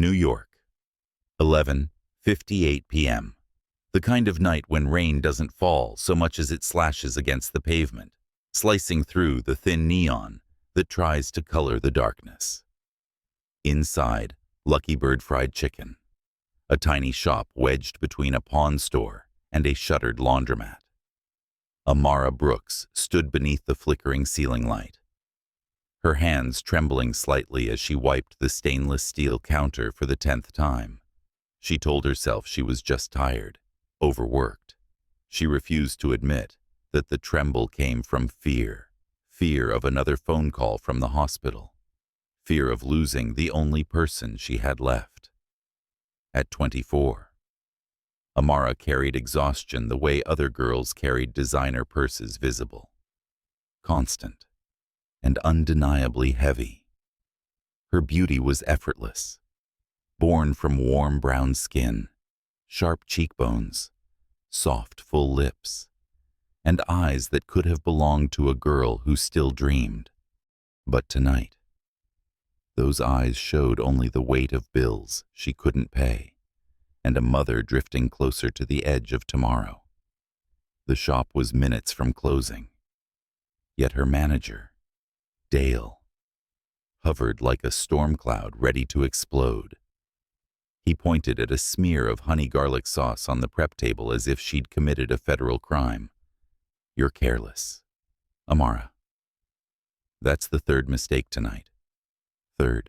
New York, 11:58 p.m. The kind of night when rain doesn't fall so much as it slashes against the pavement, slicing through the thin neon that tries to color the darkness. Inside, Lucky Bird Fried Chicken, a tiny shop wedged between a pawn store and a shuttered laundromat. Amara Brooks stood beneath the flickering ceiling light, her hands trembling slightly as she wiped the stainless steel counter for the 10th time. She told herself she was just tired, overworked. She refused to admit that the tremble came from fear of another phone call from the hospital, fear of losing the only person she had left. At 24, Amara carried exhaustion the way other girls carried designer purses, visible, constant, and undeniably heavy. Her beauty was effortless, born from warm brown skin, sharp cheekbones, soft, full lips, and eyes that could have belonged to a girl who still dreamed. But tonight, those eyes showed only the weight of bills she couldn't pay, and a mother drifting closer to the edge of tomorrow. The shop was minutes from closing, yet her manager, Dale, hovered like a storm cloud ready to explode. He pointed at a smear of honey garlic sauce on the prep table as if she'd committed a federal crime. "You're careless, Amara. That's the third mistake tonight. Third.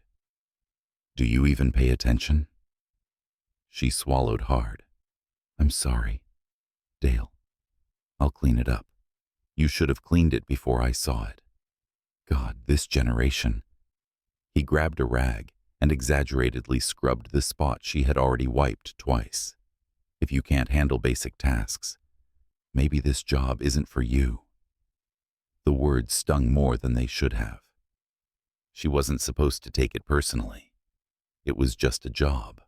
Do you even pay attention?" She swallowed hard. "I'm sorry, Dale. I'll clean it up. You should have cleaned it before I saw it. God, this generation." He grabbed a rag and exaggeratedly scrubbed the spot she had already wiped twice. "If you can't handle basic tasks, maybe this job isn't for you." The words stung more than they should have. She wasn't supposed to take it personally. It was just a job.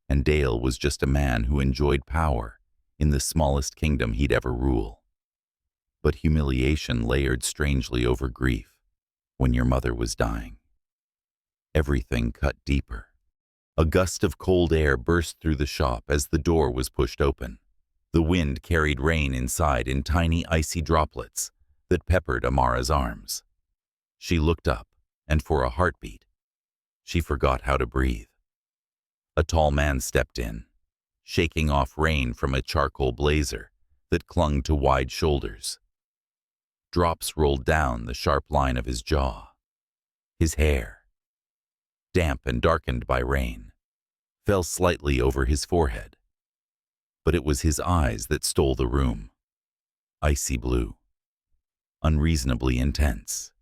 And Dale was just a man who enjoyed power in the smallest kingdom he'd ever rule. But humiliation layered strangely over grief when your mother was dying. Everything cut deeper. A gust of cold air burst through the shop as the door was pushed open. The wind carried rain inside in tiny icy droplets that peppered Amara's arms. She looked up, and for a heartbeat, she forgot how to breathe. A tall man stepped in, shaking off rain from a charcoal blazer that clung to wide shoulders. Drops rolled down the sharp line of his jaw. His hair, damp and darkened by rain, fell slightly over his forehead. But it was his eyes that stole the room. Icy blue, unreasonably intense.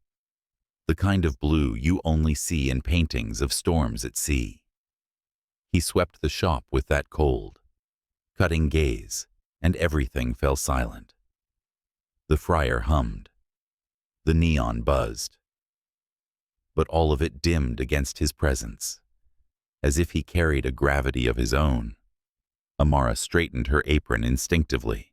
The kind of blue you only see in paintings of storms at sea. He swept the shop with that cold, cutting gaze, and everything fell silent. The fryer hummed. The neon buzzed. But all of it dimmed against his presence, as if he carried a gravity of his own. Amara straightened her apron instinctively.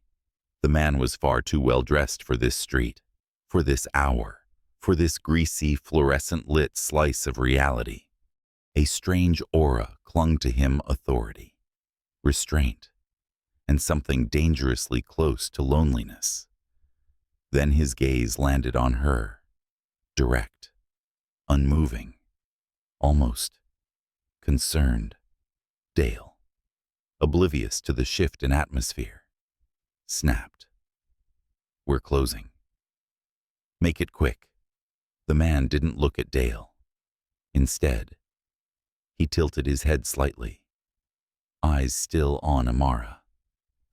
The man was far too well dressed for this street, for this hour, for this greasy, fluorescent-lit slice of reality. A strange aura clung to him, authority, restraint, and something dangerously close to loneliness. Then his gaze landed on her, direct, unmoving, almost concerned. Dale, oblivious to the shift in atmosphere, snapped. "We're closing. Make it quick." The man didn't look at Dale. Instead, he tilted his head slightly, eyes still on Amara,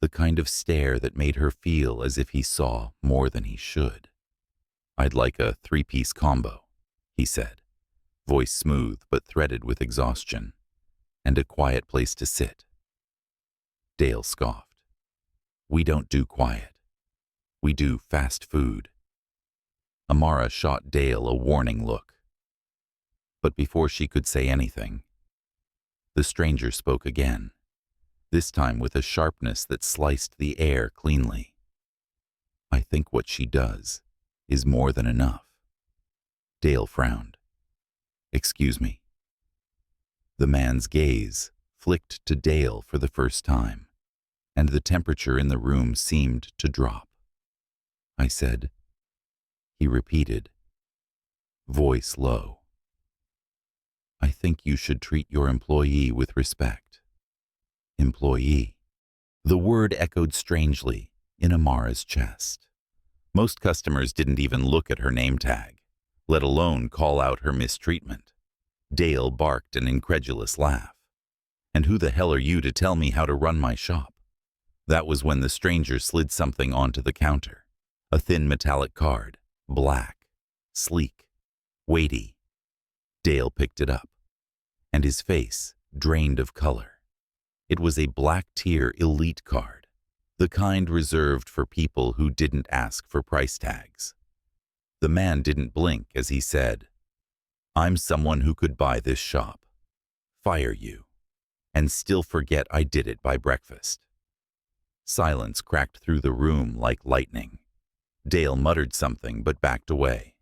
the kind of stare that made her feel as if he saw more than he should. "I'd like a 3-piece combo," he said, voice smooth but threaded with exhaustion, "and a quiet place to sit." Dale scoffed. "We don't do quiet. We do fast food." Amara shot Dale a warning look. But before she could say anything, the stranger spoke again, this time with a sharpness that sliced the air cleanly. "I think what she does is more than enough." Dale frowned. "Excuse me." The man's gaze flicked to Dale for the first time, and the temperature in the room seemed to drop. I said. He repeated, voice low. I think you should treat your employee with respect. Employee. The word echoed strangely in Amara's chest. Most customers didn't even look at her name tag, let alone call out her mistreatment. Dale barked an incredulous laugh. And who the hell are you to tell me how to run my shop? That was when the stranger slid something onto the counter. A thin metallic card, black, sleek, weighty. Dale picked it up, and his face drained of color. It was a black-tier elite card, the kind reserved for people who didn't ask for price tags. The man didn't blink as he said, I'm someone who could buy this shop, fire you, and still forget I did it by breakfast. Silence cracked through the room like lightning. Dale muttered something but backed away,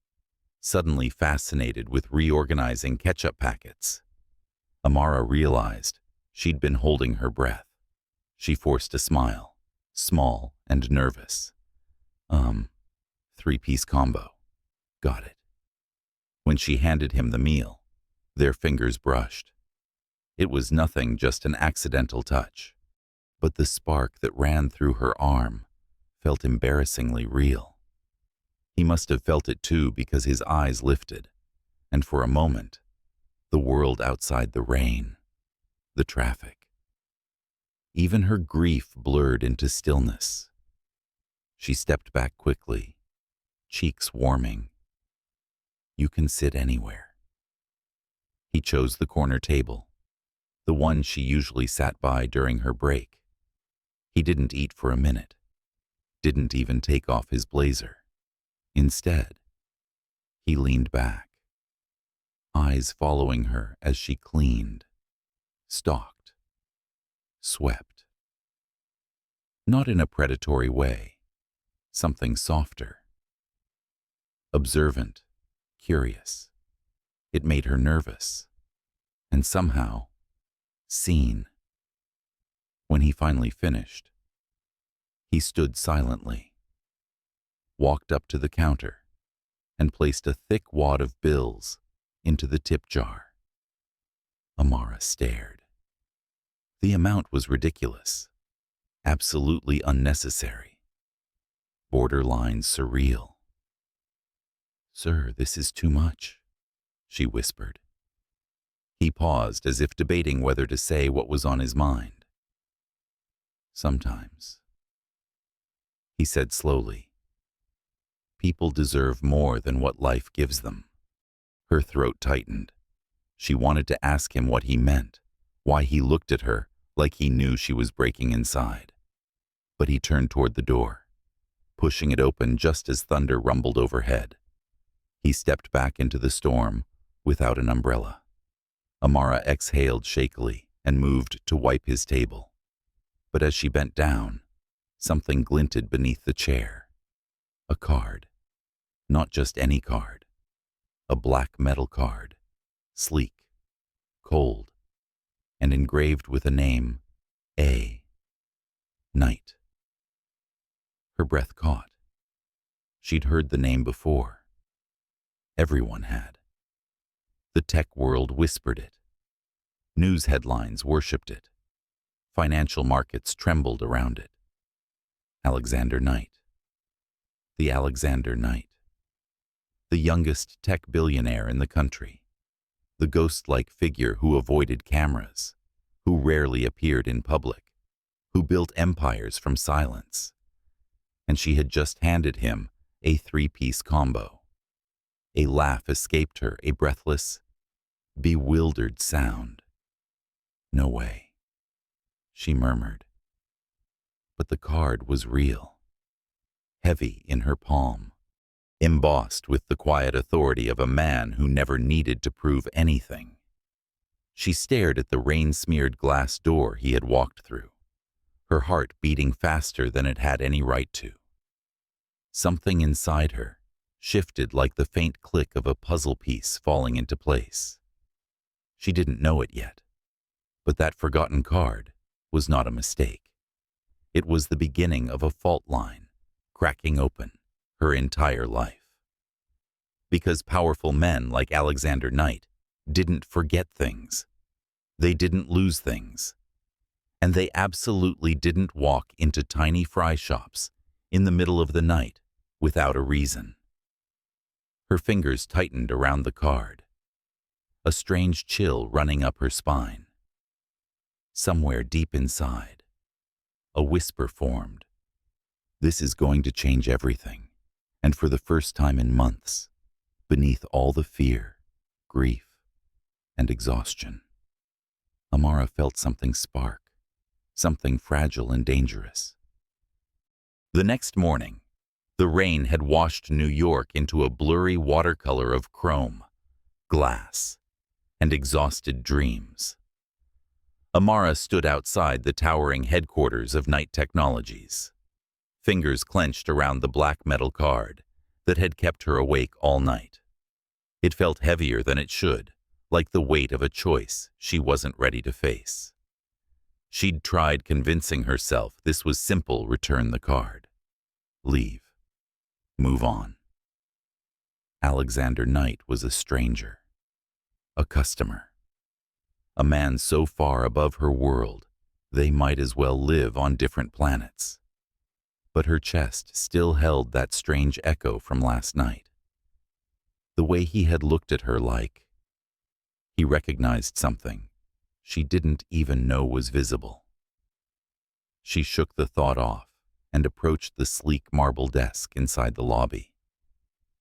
suddenly fascinated with reorganizing ketchup packets. Amara realized she'd been holding her breath. She forced a smile, small and nervous. 3-piece combo. Got it. When she handed him the meal, their fingers brushed. It was nothing, just an accidental touch, but the spark that ran through her arm felt embarrassingly real. He must have felt it too, because his eyes lifted, and for a moment, the world outside, the rain, the traffic, even her grief blurred into stillness. She stepped back quickly, cheeks warming. You can sit anywhere. He chose the corner table, the one she usually sat by during her break. He didn't eat for a minute, didn't even take off his blazer. Instead, he leaned back, eyes following her as she cleaned, stalked, swept. Not in a predatory way, something softer. Observant, curious. It made her nervous, and somehow seen. When he finally finished, he stood silently, walked up to the counter, and placed a thick wad of bills into the tip jar. Amara stared. The amount was ridiculous, absolutely unnecessary, borderline surreal. Sir, this is too much, she whispered. He paused as if debating whether to say what was on his mind. Sometimes, he said slowly, people deserve more than what life gives them. Her throat tightened. She wanted to ask him what he meant, why he looked at her like he knew she was breaking inside. But he turned toward the door, pushing it open just as thunder rumbled overhead. He stepped back into the storm without an umbrella. Amara exhaled shakily and moved to wipe his table. But as she bent down, something glinted beneath the chair. A card. Not just any card. A black metal card. Sleek, cold, and engraved with a name, A. Knight. Her breath caught. She'd heard the name before. Everyone had. The tech world whispered it. News headlines worshipped it. Financial markets trembled around it. Alexander Knight. The Alexander Knight. The youngest tech billionaire in the country. The ghost-like figure who avoided cameras, who rarely appeared in public, who built empires from silence. And she had just handed him a 3-piece combo. A laugh escaped her, a breathless, bewildered sound. No way, she murmured. But the card was real, heavy in her palm, embossed with the quiet authority of a man who never needed to prove anything. She stared at the rain-smeared glass door he had walked through, her heart beating faster than it had any right to. Something inside her shifted like the faint click of a puzzle piece falling into place. She didn't know it yet, But that forgotten card was not a mistake. It was the beginning of a fault line, cracking open her entire life. Because powerful men like Alexander Knight didn't forget things. They didn't lose things. And they absolutely didn't walk into tiny fry shops in the middle of the night without a reason. Her fingers tightened around the card, a strange chill running up her spine. Somewhere deep inside, a whisper formed. This is going to change everything, and for the first time in months, beneath all the fear, grief, and exhaustion, Amara felt something spark, something fragile and dangerous. The next morning, the rain had washed New York into a blurry watercolor of chrome, glass, and exhausted dreams. Amara stood outside the towering headquarters of Knight Technologies, fingers clenched around the black metal card that had kept her awake all night. It felt heavier than it should, like the weight of a choice she wasn't ready to face. She'd tried convincing herself this was simple: return the card. Leave. Move on. Alexander Knight was a stranger, a customer, a man so far above her world they might as well live on different planets. But her chest still held that strange echo from last night. The way he had looked at her, like he recognized something she didn't even know was visible. She shook the thought off and approached the sleek marble desk inside the lobby.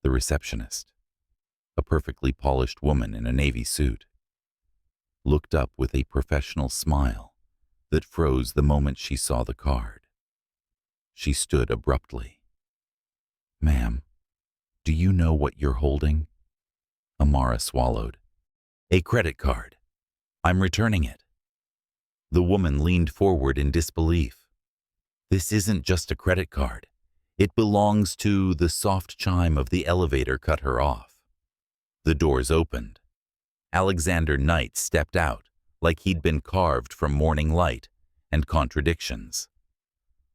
The receptionist, a perfectly polished woman in a navy suit, looked up with a professional smile that froze the moment she saw the card. She stood abruptly. "Ma'am, do you know what you're holding?" Amara swallowed. "A credit card. I'm returning it." The woman leaned forward in disbelief. "This isn't just a credit card. It belongs to..." The soft chime of the elevator cut her off. The doors opened. Alexander Knight stepped out like he'd been carved from morning light and contradictions.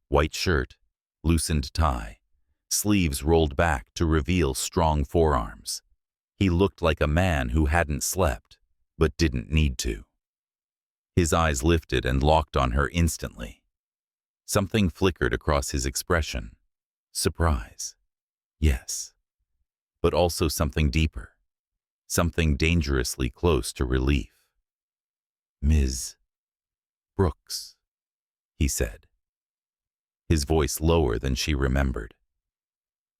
White shirt, loosened tie, sleeves rolled back to reveal strong forearms. He looked like a man who hadn't slept, but didn't need to. His eyes lifted and locked on her instantly. Something flickered across his expression. Surprise. Yes. But also something deeper. Something dangerously close to relief. "Ms. Brooks," he said, his voice lower than she remembered.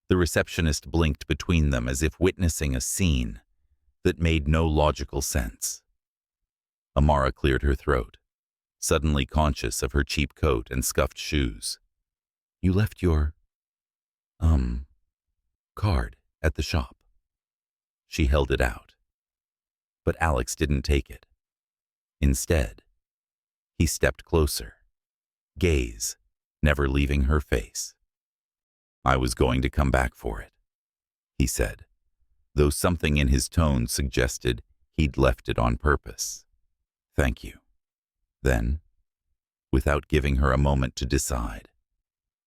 The receptionist blinked between them as if witnessing a scene that made no logical sense. Amara cleared her throat, suddenly conscious of her cheap coat and scuffed shoes. "You left your, card at the shop." She held it out. But Alex didn't take it. Instead, he stepped closer, gaze never leaving her face. "I was going to come back for it," he said, though something in his tone suggested he'd left it on purpose. "Thank you." Then, without giving her a moment to decide,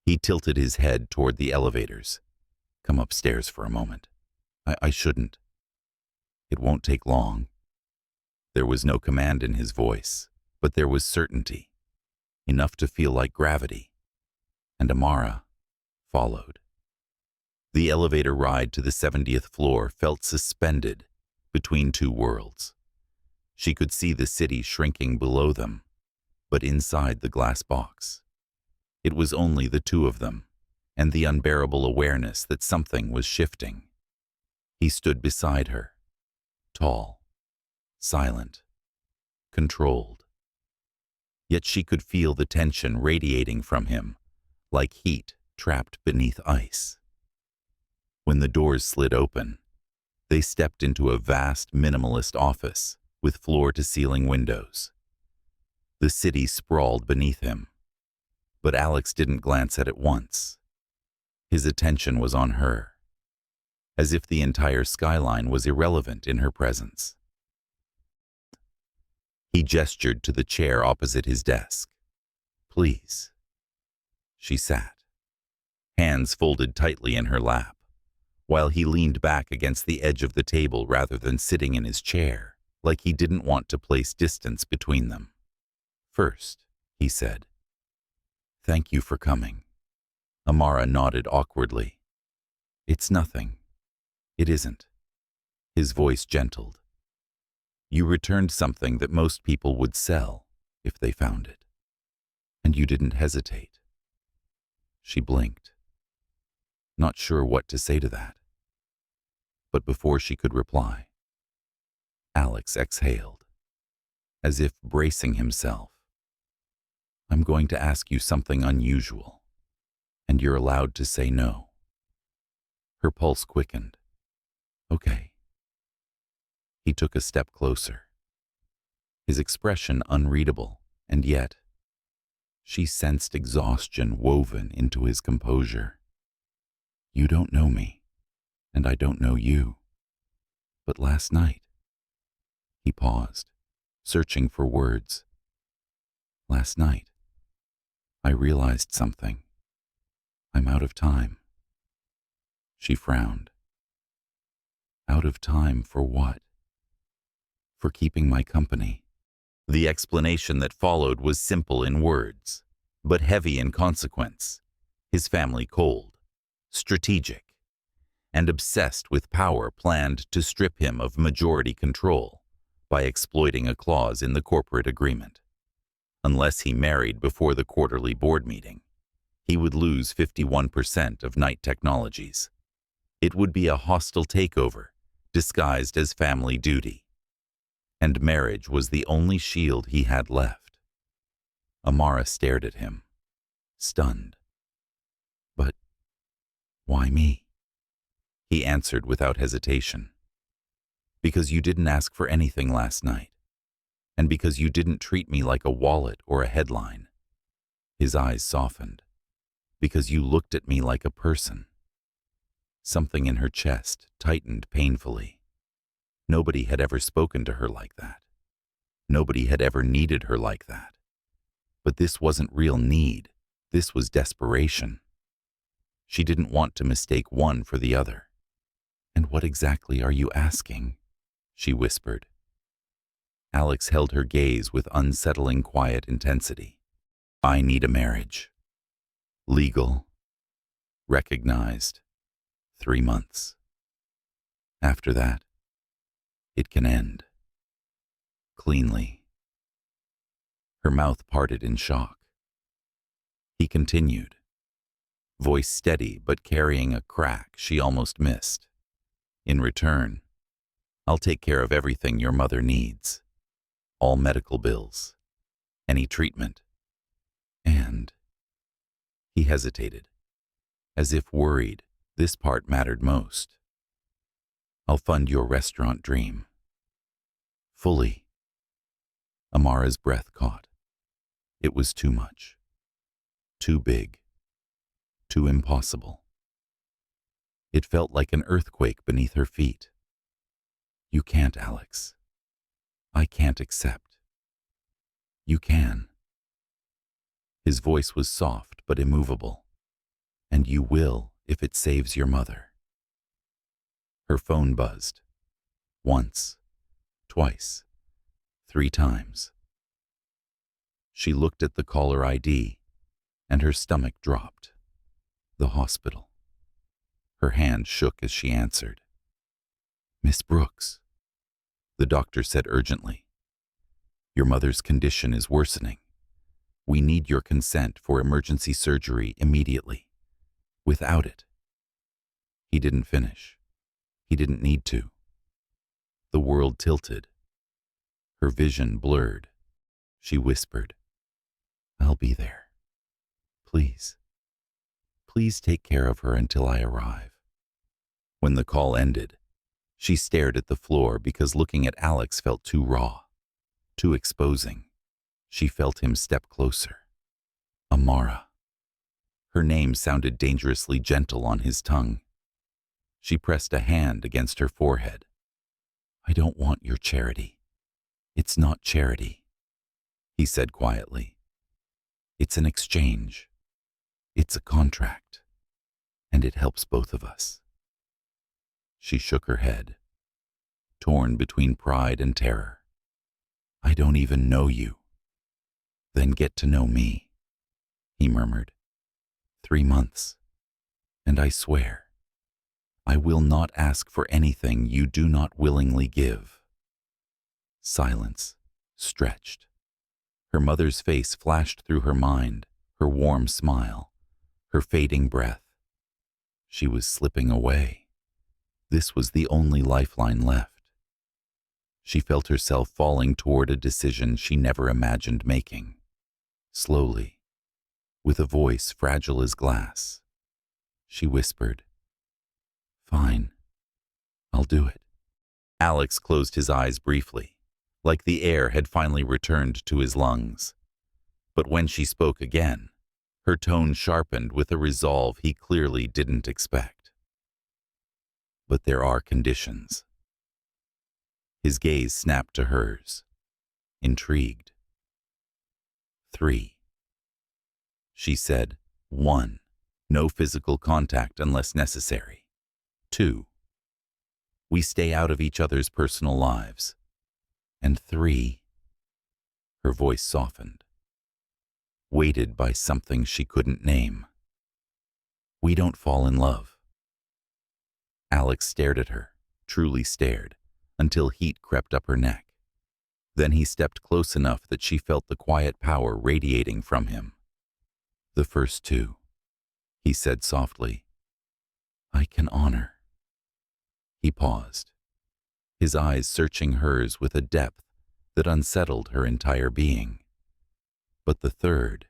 he tilted his head toward the elevators. "Come upstairs for a moment. I shouldn't. It won't take long." There was no command in his voice, but there was certainty, enough to feel like gravity, and Amara followed. The elevator ride to the 70th floor felt suspended between two worlds. She could see the city shrinking below them, but inside the glass box, it was only the two of them and the unbearable awareness that something was shifting. He stood beside her, tall, silent, controlled. Yet she could feel the tension radiating from him, like heat trapped beneath ice. When the doors slid open, they stepped into a vast minimalist office with floor-to-ceiling windows. The city sprawled beneath him, but Alex didn't glance at it once. His attention was on her, as if the entire skyline was irrelevant in her presence. He gestured to the chair opposite his desk. "Please." She sat, hands folded tightly in her lap, while he leaned back against the edge of the table rather than sitting in his chair, like he didn't want to place distance between them. "First," he said, "thank you for coming." Amara nodded awkwardly. "It's nothing." "It isn't." His voice gentled. "You returned something that most people would sell if they found it. And you didn't hesitate." She blinked, not sure what to say to that. But before she could reply, Alex exhaled, as if bracing himself. "I'm going to ask you something unusual, and you're allowed to say no." Her pulse quickened. "Okay." He took a step closer, his expression unreadable, and yet she sensed exhaustion woven into his composure. "You don't know me, and I don't know you. But last night—" He paused, searching for words. "Last night, I realized something. I'm out of time." She frowned. "Out of time for what?" "For keeping my company." The explanation that followed was simple in words, but heavy in consequence. His family cold, strategic, and obsessed with power planned to strip him of majority control by exploiting a clause in the corporate agreement. Unless he married before the quarterly board meeting, he would lose 51% of Knight Technologies. It would be a hostile takeover, disguised as family duty. And marriage was the only shield he had left. Amara stared at him, stunned. "But why me?" He answered without hesitation. "Because you didn't ask for anything last night, and because you didn't treat me like a wallet or a headline." His eyes softened. "Because you looked at me like a person." Something in her chest tightened painfully. Nobody had ever spoken to her like that. Nobody had ever needed her like that. But this wasn't real need. This was desperation. She didn't want to mistake one for the other. "And what exactly are you asking?" she whispered. Alex held her gaze with unsettling quiet intensity. "I need a marriage. Legal. Recognized. 3 months. After that, it can end. Cleanly." Her mouth parted in shock. He continued, voice steady but carrying a crack she almost missed. "In return, I'll take care of everything your mother needs. All medical bills. Any treatment. And—" He hesitated, as if worried this part mattered most. "I'll fund your restaurant dream. Fully." Amara's breath caught. It was too much. Too big. Too impossible. It felt like an earthquake beneath her feet. "You can't, Alex. I can't accept." "You can." His voice was soft but immovable. "And you will if it saves your mother." Her phone buzzed. Once, twice, 3 times. She looked at the caller ID, and her stomach dropped. The hospital. Her hand shook as she answered. "Miss Brooks," the doctor said urgently. "Your mother's condition is worsening. We need your consent for emergency surgery immediately. Without it—" He didn't finish. He didn't need to. The world tilted. Her vision blurred. She whispered, "I'll be there. Please. Please take care of her until I arrive." When the call ended, she stared at the floor because looking at Alex felt too raw, too exposing. She felt him step closer. Amara. Her name sounded dangerously gentle on his tongue. She pressed a hand against her forehead. "I don't want your charity. It's not charity." he said quietly. It's an exchange. It's a contract. And it helps both of us. She shook her head, torn between pride and terror. I don't even know you. Then get to know me, he murmured. 3 months. And I swear, I will not ask for anything you do not willingly give. Silence stretched. Her mother's face flashed through her mind, her warm smile, her fading breath. She was slipping away. This was the only lifeline left. She felt herself falling toward a decision she never imagined making. Slowly, with a voice fragile as glass, she whispered, Fine, I'll do it. Alex closed his eyes briefly, like the air had finally returned to his lungs. But when she spoke again, her tone sharpened with a resolve he clearly didn't expect. But there are conditions. His gaze snapped to hers, intrigued. 3. She said, 1. No physical contact unless necessary. 2. We stay out of each other's personal lives. And 3. Her voice softened, weighted by something she couldn't name. We don't fall in love. Alex stared at her, truly stared, until heat crept up her neck. Then he stepped close enough that she felt the quiet power radiating from him. The first 2, he said softly, I can honor. He paused, his eyes searching hers with a depth that unsettled her entire being. But the 3rd,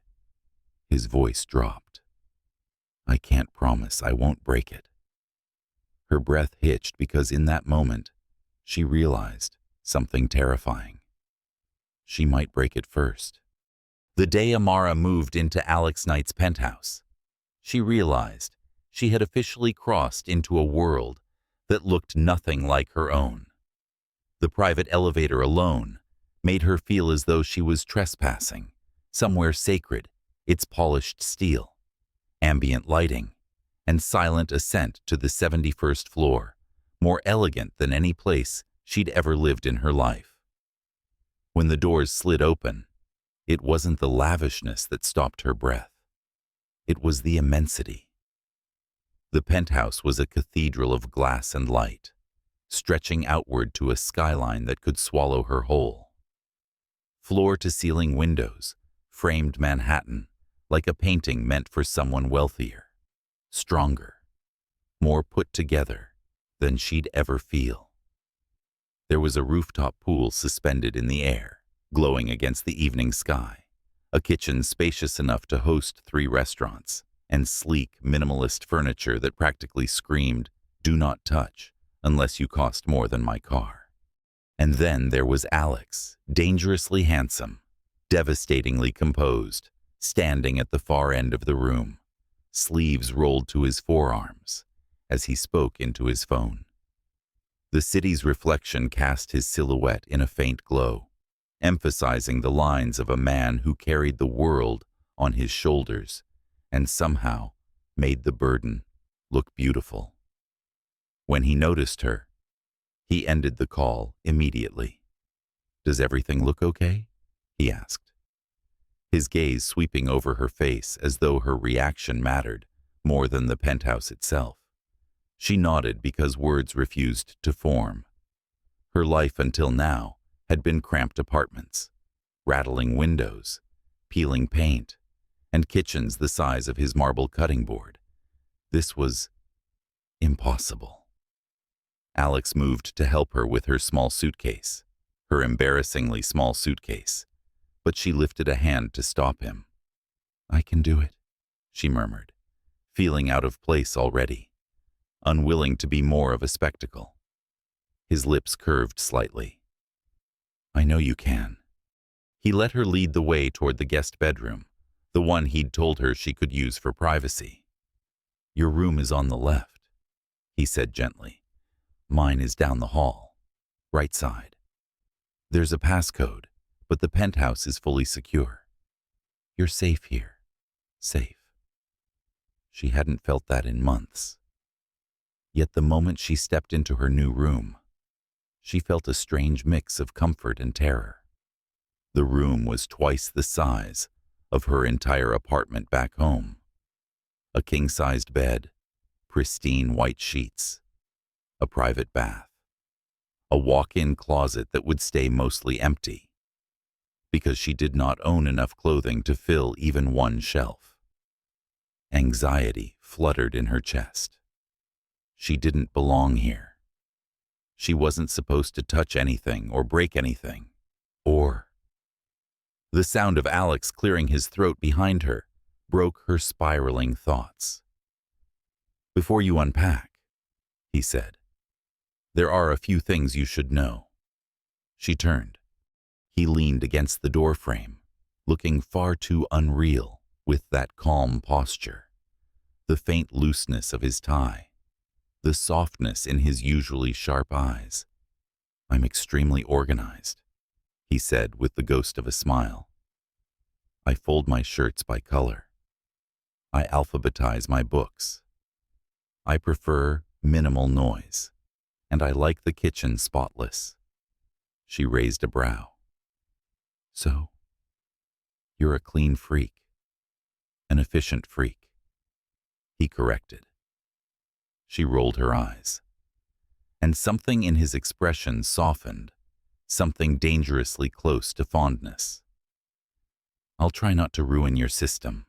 his voice dropped. I can't promise I won't break it. Her breath hitched because in that moment, she realized something terrifying. She might break it first. The day Amara moved into Alex Knight's penthouse, she realized she had officially crossed into a world that looked nothing like her own. The private elevator alone made her feel as though she was trespassing, somewhere sacred, its polished steel, ambient lighting, and silent ascent to the 71st floor, more elegant than any place she'd ever lived in her life. When the doors slid open, it wasn't the lavishness that stopped her breath. It was the immensity. The penthouse was a cathedral of glass and light, stretching outward to a skyline that could swallow her whole. Floor-to-ceiling windows framed Manhattan like a painting meant for someone wealthier, stronger, more put together than she'd ever feel. There was a rooftop pool suspended in the air, glowing against the evening sky, a kitchen spacious enough to host 3 restaurants, and sleek, minimalist furniture that practically screamed, "Do not touch unless you cost more than my car." And then there was Alex, dangerously handsome, devastatingly composed, standing at the far end of the room, sleeves rolled to his forearms, as he spoke into his phone. The city's reflection cast his silhouette in a faint glow, emphasizing the lines of a man who carried the world on his shoulders and somehow made the burden look beautiful. When he noticed her, he ended the call immediately. "Does everything look okay?" he asked, his gaze sweeping over her face as though her reaction mattered more than the penthouse itself. She nodded because words refused to form. Her life until now had been cramped apartments, rattling windows, peeling paint, and kitchens the size of his marble cutting board. This was impossible. Alex moved to help her with her small suitcase, her embarrassingly small suitcase, but she lifted a hand to stop him. "I can do it," she murmured, feeling out of place already, unwilling to be more of a spectacle. His lips curved slightly. "I know you can." He let her lead the way toward the guest bedroom, the one he'd told her she could use for privacy. "Your room is on the left," he said gently. "Mine is down the hall, right side. There's a passcode, but the penthouse is fully secure. You're safe here. Safe. She hadn't felt that in months. Yet the moment she stepped into her new room, she felt a strange mix of comfort and terror. The room was twice the size of her entire apartment back home. A king-sized bed, pristine white sheets, a private bath, a walk-in closet that would stay mostly empty, because she did not own enough clothing to fill even one shelf. Anxiety fluttered in her chest. She didn't belong here. She wasn't supposed to touch anything or break anything, or... The sound of Alex clearing his throat behind her broke her spiraling thoughts. "Before you unpack," he said, "there are a few things you should know." She turned. He leaned against the doorframe, looking far too unreal with that calm posture, the faint looseness of his tie, the softness in his usually sharp eyes. "I'm extremely organized," he said with the ghost of a smile. "I fold my shirts by color. I alphabetize my books. I prefer minimal noise, and I like the kitchen spotless." She raised a brow. "So, you're a clean freak, an efficient freak," he corrected. She rolled her eyes, and something in his expression softened, something dangerously close to fondness. "I'll try not to ruin your system,"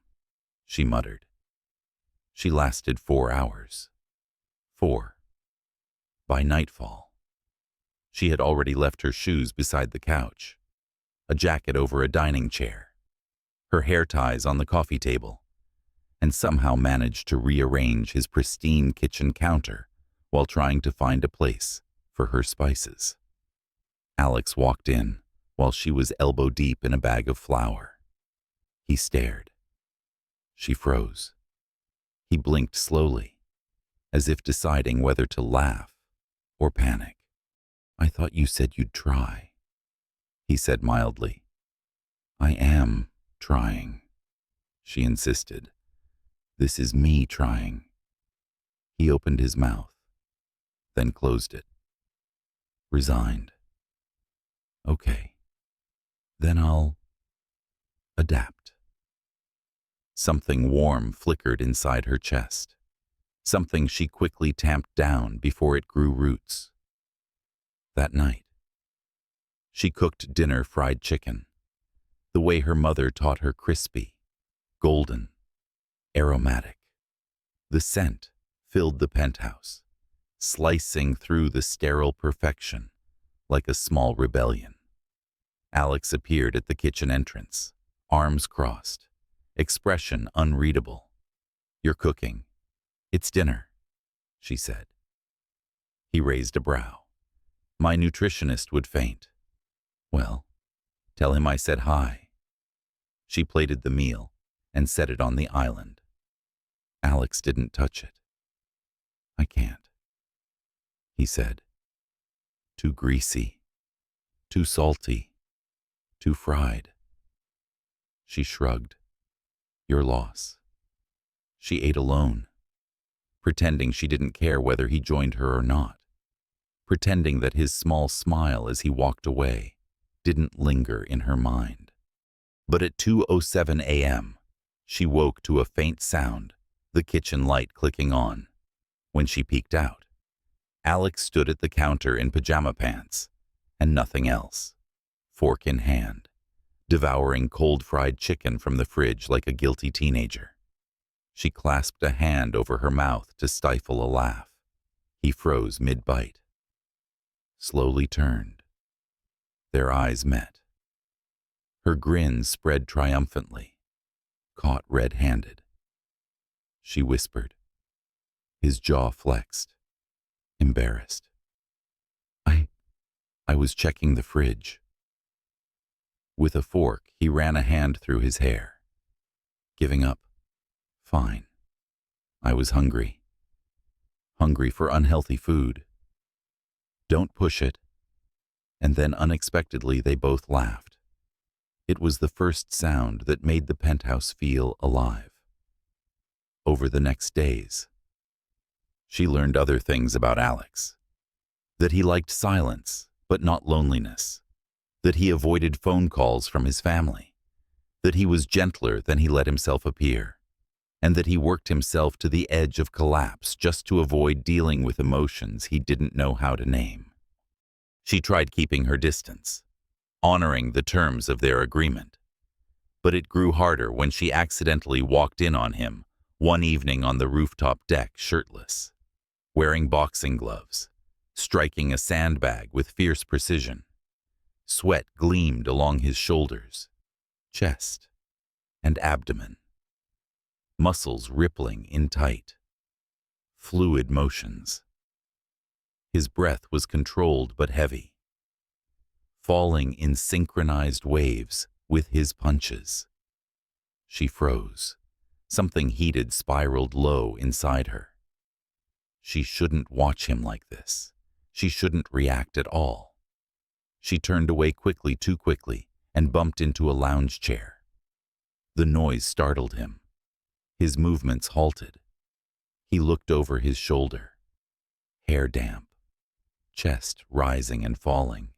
she muttered. She lasted 4 hours. 4. By nightfall, she had already left her shoes beside the couch, a jacket over a dining chair, her hair ties on the coffee table, and somehow managed to rearrange his pristine kitchen counter while trying to find a place for her spices. Alex walked in while she was elbow-deep in a bag of flour. He stared. She froze. He blinked slowly, as if deciding whether to laugh or panic. "I thought you said you'd try," he said mildly. "I am trying," she insisted. "This is me trying." He opened his mouth, then closed it. Resigned. "Okay, then I'll adapt." Something warm flickered inside her chest, something she quickly tamped down before it grew roots. That night, she cooked dinner fried chicken, the way her mother taught her, crispy, golden, aromatic. The scent filled the penthouse, slicing through the sterile perfection like a small rebellion. Alex appeared at the kitchen entrance, arms crossed, expression unreadable. "You're cooking. It's dinner," she said. He raised a brow. "My nutritionist would faint." "Well, tell him I said hi." She plated the meal and set it on the island. Alex didn't touch it. "I can't," he said. "Too greasy, too salty, too fried." She shrugged. "Your loss." She ate alone, pretending she didn't care whether he joined her or not, pretending that his small smile as he walked away didn't linger in her mind. But at 2:07 a.m., she woke to a faint sound, the kitchen light clicking on. When she peeked out, Alex stood at the counter in pajama pants and nothing else, fork in hand, devouring cold fried chicken from the fridge like a guilty teenager. She clasped a hand over her mouth to stifle a laugh. He froze mid-bite. Slowly turned. Their eyes met. Her grin spread triumphantly, caught red-handed. She whispered. His jaw flexed, embarrassed. I was checking the fridge." With a fork, he ran a hand through his hair. "Giving up? Fine. I was hungry. Hungry for unhealthy food. Don't push it." And then unexpectedly they both laughed. It was the first sound that made the penthouse feel alive. Over the next days, she learned other things about Alex. That he liked silence, but not loneliness. That he avoided phone calls from his family. That he was gentler than he let himself appear. And that he worked himself to the edge of collapse just to avoid dealing with emotions he didn't know how to name. She tried keeping her distance, honoring the terms of their agreement. But it grew harder when she accidentally walked in on him one evening on the rooftop deck shirtless, wearing boxing gloves, striking a sandbag with fierce precision. Sweat gleamed along his shoulders, chest, and abdomen. Muscles rippling in tight, fluid motions. His breath was controlled but heavy, falling in synchronized waves with his punches. She froze. Something heated spiraled low inside her. She shouldn't watch him like this. She shouldn't react at all. She turned away quickly, too quickly, and bumped into a lounge chair. The noise startled him. His movements halted. He looked over his shoulder. Hair damp, chest rising and falling.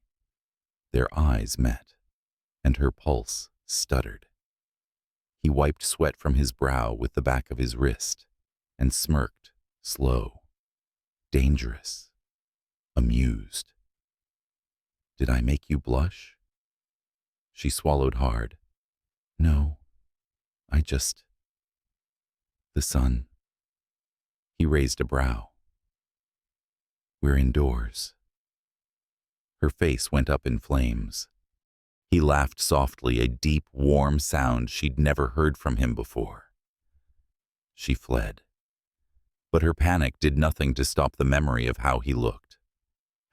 Their eyes met, and her pulse stuttered. He wiped sweat from his brow with the back of his wrist and smirked, slow, dangerous, amused. "Did I make you blush?" She swallowed hard. "No, I just..." "The sun." He raised a brow. "We're indoors." Her face went up in flames. He laughed softly, a deep, warm sound she'd never heard from him before. She fled. But her panic did nothing to stop the memory of how he looked,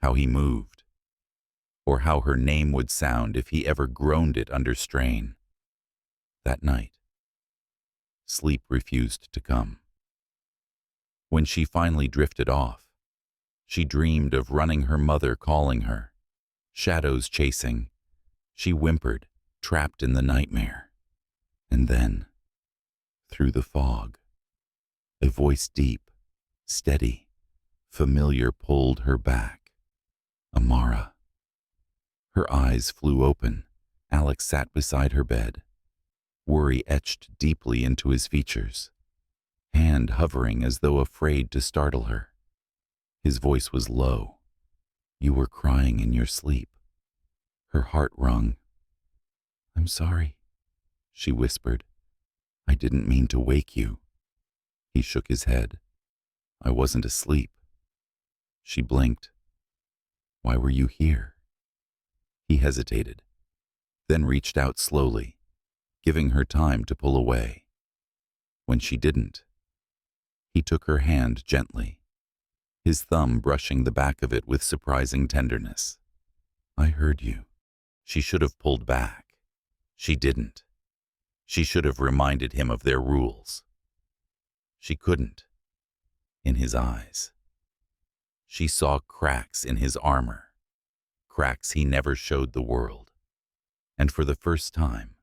how he moved, or how her name would sound if he ever groaned it under strain. That night, sleep refused to come. When she finally drifted off, she dreamed of running her mother calling her, shadows chasing. She whimpered, trapped in the nightmare. And then, through the fog, a voice deep, steady, familiar pulled her back. "Amara." Her eyes flew open. Alex sat beside her bed, worry etched deeply into his features, hand hovering as though afraid to startle her. His voice was low. "You were crying in your sleep." Her heart wrung. "I'm sorry," she whispered. "I didn't mean to wake you." He shook his head. "I wasn't asleep." She blinked. "Why were you here?" He hesitated, then reached out slowly, giving her time to pull away. When she didn't, he took her hand gently, his thumb brushing the back of it with surprising tenderness. "I heard you." She should have pulled back. She didn't. She should have reminded him of their rules. She couldn't. In his eyes, she saw cracks in his armor, cracks he never showed the world. And for the first time,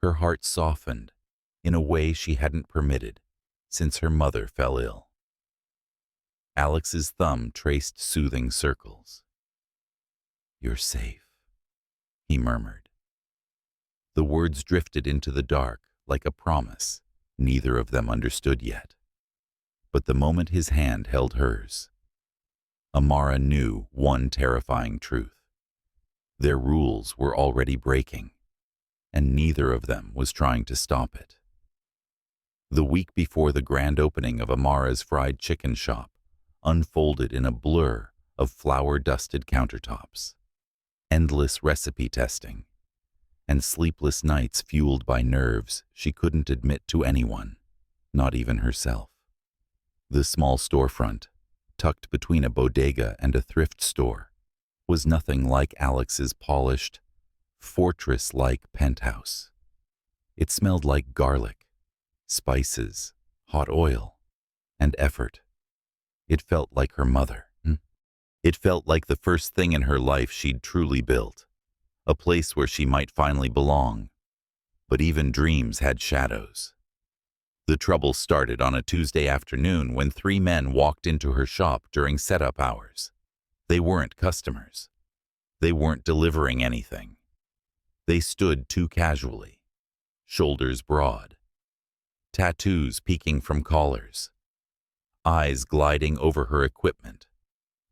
her heart softened in a way she hadn't permitted since her mother fell ill. Alex's thumb traced soothing circles. "You're safe," he murmured. The words drifted into the dark like a promise neither of them understood yet. But the moment his hand held hers, Amara knew one terrifying truth. Their rules were already breaking, and neither of them was trying to stop it. The week before the grand opening of Amara's fried chicken shop unfolded in a blur of flour-dusted countertops, endless recipe testing, and sleepless nights fueled by nerves she couldn't admit to anyone, not even herself. The small storefront, tucked between a bodega and a thrift store, was nothing like Alex's polished, fortress-like penthouse. It smelled like garlic, spices, hot oil, and effort. It felt like her mother. It felt like the first thing in her life she'd truly built. a place where she might finally belong. But even dreams had shadows. The trouble started on a Tuesday afternoon when 3 men walked into her shop during setup hours. They weren't customers. They weren't delivering anything. They stood too casually, shoulders broad, tattoos peeking from collars, eyes gliding over her equipment,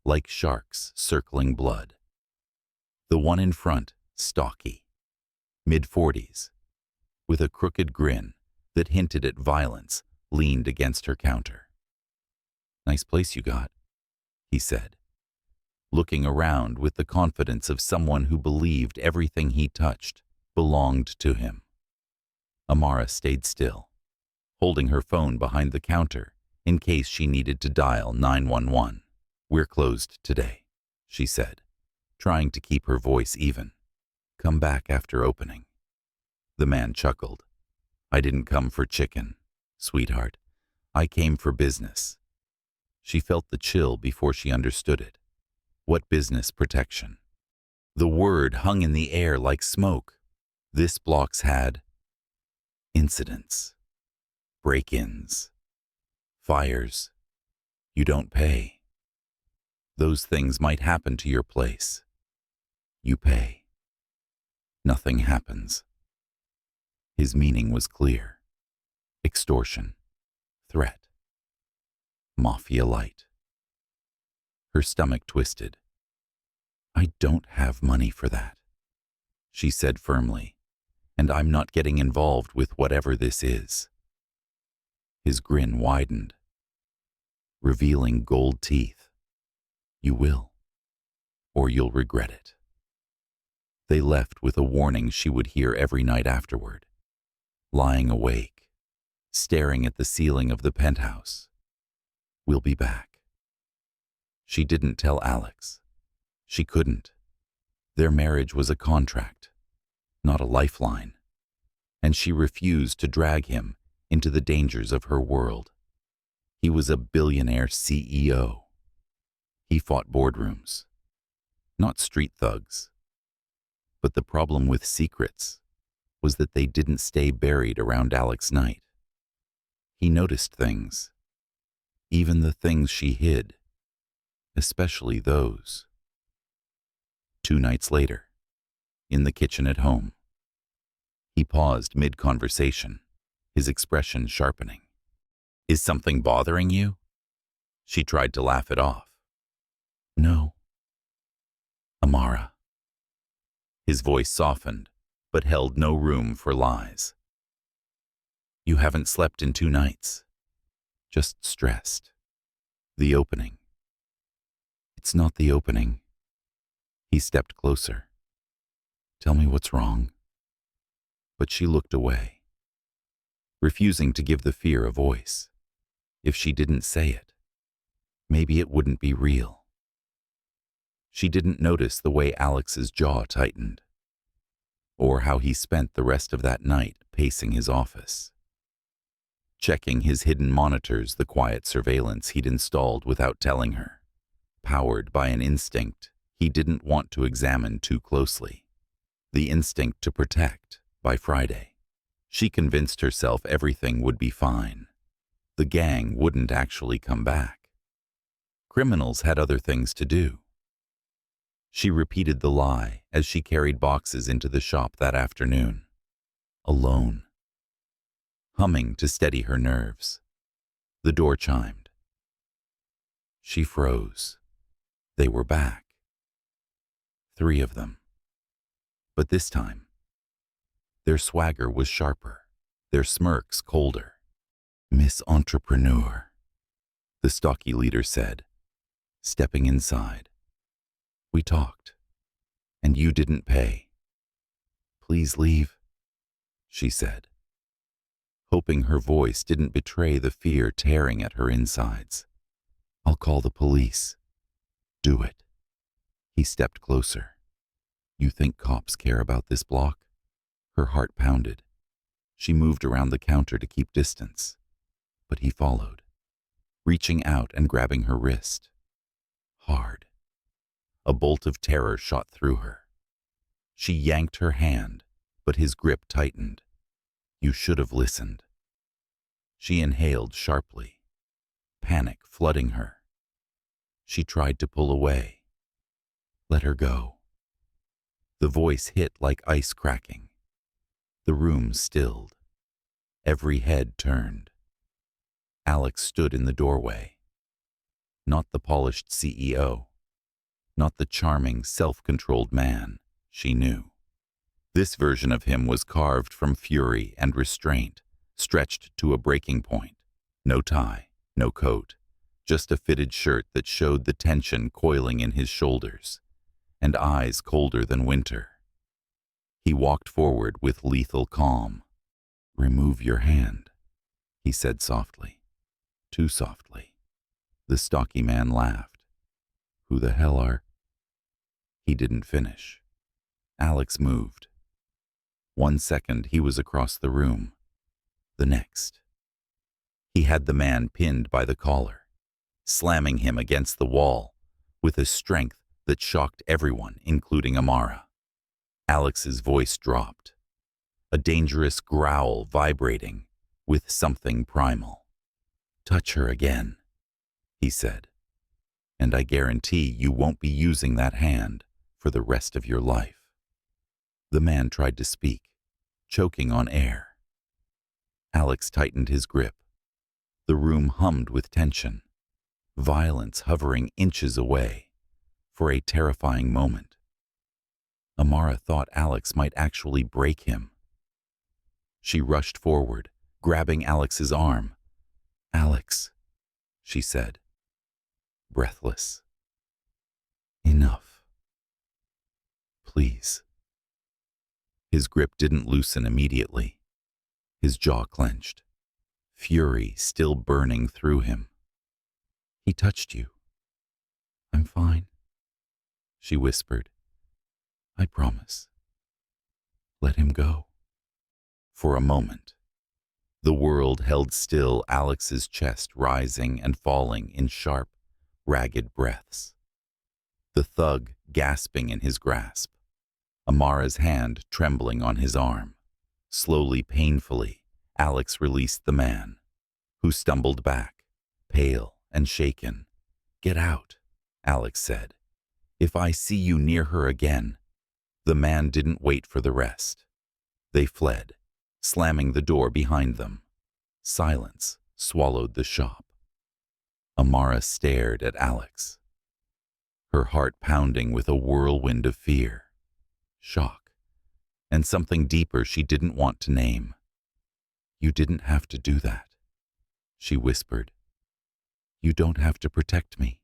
like sharks circling blood. The one in front, stocky, mid-40s, with a crooked grin that hinted at violence, leaned against her counter. "Nice place you got," he said, looking around with the confidence of someone who believed everything he touched belonged to him. Amara stayed still, holding her phone behind the counter in case she needed to dial 911. "We're closed today," she said, trying to keep her voice even. "Come back after opening." The man chuckled. "I didn't come for chicken, sweetheart. I came for business." She felt the chill before she understood it. What business protection? The word hung in the air like smoke. This block's had incidents, break-ins, fires. You don't pay. Those things might happen to your place. You pay. Nothing happens. His meaning was clear. Extortion, threat, mafia light. Her stomach twisted. "I don't have money for that," she said firmly, "and I'm not getting involved with whatever this is." His grin widened, revealing gold teeth. "You will, or you'll regret it." They left with a warning she would hear every night afterward, lying awake, staring at the ceiling of the penthouse. "We'll be back." She didn't tell Alex. She couldn't. Their marriage was a contract, not a lifeline, and she refused to drag him into the dangers of her world. He was a billionaire CEO. He fought boardrooms, not street thugs. But the problem with secrets was that they didn't stay buried around Alex's night. He noticed things, even the things she hid, especially those. 2 nights later, in the kitchen at home. He paused mid-conversation, his expression sharpening. "Is something bothering you?" She tried to laugh it off. "No." "Amara." His voice softened, but held no room for lies. "You haven't slept in 2 nights. Just stressed. The opening." "It's not the opening." He stepped closer. "Tell me what's wrong." But she looked away, refusing to give the fear a voice. If she didn't say it, maybe it wouldn't be real. She didn't notice the way Alex's jaw tightened, or how he spent the rest of that night pacing his office, checking his hidden monitors, the quiet surveillance he'd installed without telling her, powered by an instinct he didn't want to examine too closely, the instinct to protect. By Friday, she convinced herself everything would be fine. The gang wouldn't actually come back. Criminals had other things to do. She repeated the lie as she carried boxes into the shop that afternoon, alone, humming to steady her nerves. The door chimed. She froze. They were back. 3 of them. But this time, their swagger was sharper, their smirks colder. "Miss Entrepreneur," the stocky leader said, stepping inside. "We talked, and you didn't pay. Please leave," she said, hoping her voice didn't betray the fear tearing at her insides. "I'll call the police." "Do it." He stepped closer. "You think cops care about this block?" Her heart pounded. She moved around the counter to keep distance, but he followed, reaching out and grabbing her wrist. Hard. A bolt of terror shot through her. She yanked her hand, but his grip tightened. You should have listened. She inhaled sharply, panic flooding her. She tried to pull away. Let her go. The voice hit like ice cracking. The room stilled. Every head turned. Alex stood in the doorway. Not the polished CEO. Not the charming, self-controlled man she knew. This version of him was carved from fury and restraint, stretched to a breaking point. No tie, no coat, just a fitted shirt that showed the tension coiling in his shoulders, and eyes colder than winter. He walked forward with lethal calm. Remove your hand, he said softly. Too softly. The stocky man laughed. Who the hell are... He didn't finish. Alex moved. 1 second he was across the room. The next. He had the man pinned by the collar, slamming him against the wall with a strength that shocked everyone, including Amara. Alex's voice dropped, a dangerous growl vibrating with something primal. Touch her again, he said, and I guarantee you won't be using that hand for the rest of your life. The man tried to speak, choking on air. Alex tightened his grip. The room hummed with tension, violence hovering inches away for a terrifying moment. Amara thought Alex might actually break him. She rushed forward, grabbing Alex's arm. Alex, she said, breathless. Enough. Please. His grip didn't loosen immediately. His jaw clenched, fury still burning through him. He touched you. I'm fine, she whispered. I promise. Let him go. For a moment, the world held still, Alex's chest rising and falling in sharp, ragged breaths. The thug gasping in his grasp, Amara's hand trembling on his arm. Slowly, painfully, Alex released the man, who stumbled back, pale and shaken. Get out, Alex said. If I see you near her again. The man didn't wait for the rest. They fled, slamming the door behind them. Silence swallowed the shop. Amara stared at Alex, her heart pounding with a whirlwind of fear, shock, and something deeper she didn't want to name. You didn't have to do that, she whispered. You don't have to protect me.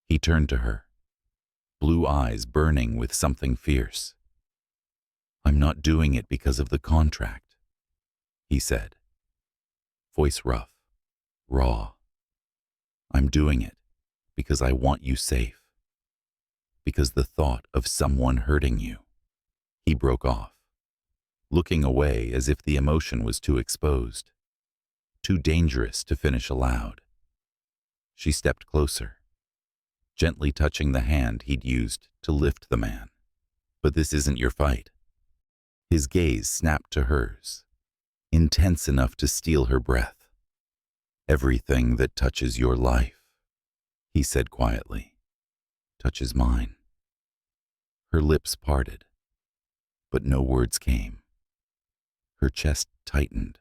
He turned to her, blue eyes burning with something fierce. I'm not doing it because of the contract, he said, voice rough, raw. I'm doing it because I want you safe, because the thought of someone hurting you. He broke off, looking away as if the emotion was too exposed, too dangerous to finish aloud. She stepped closer, gently touching the hand he'd used to lift the man. But this isn't your fight. His gaze snapped to hers, intense enough to steal her breath. Everything that touches your life, he said quietly, touches mine. Her lips parted, but no words came. Her chest tightened,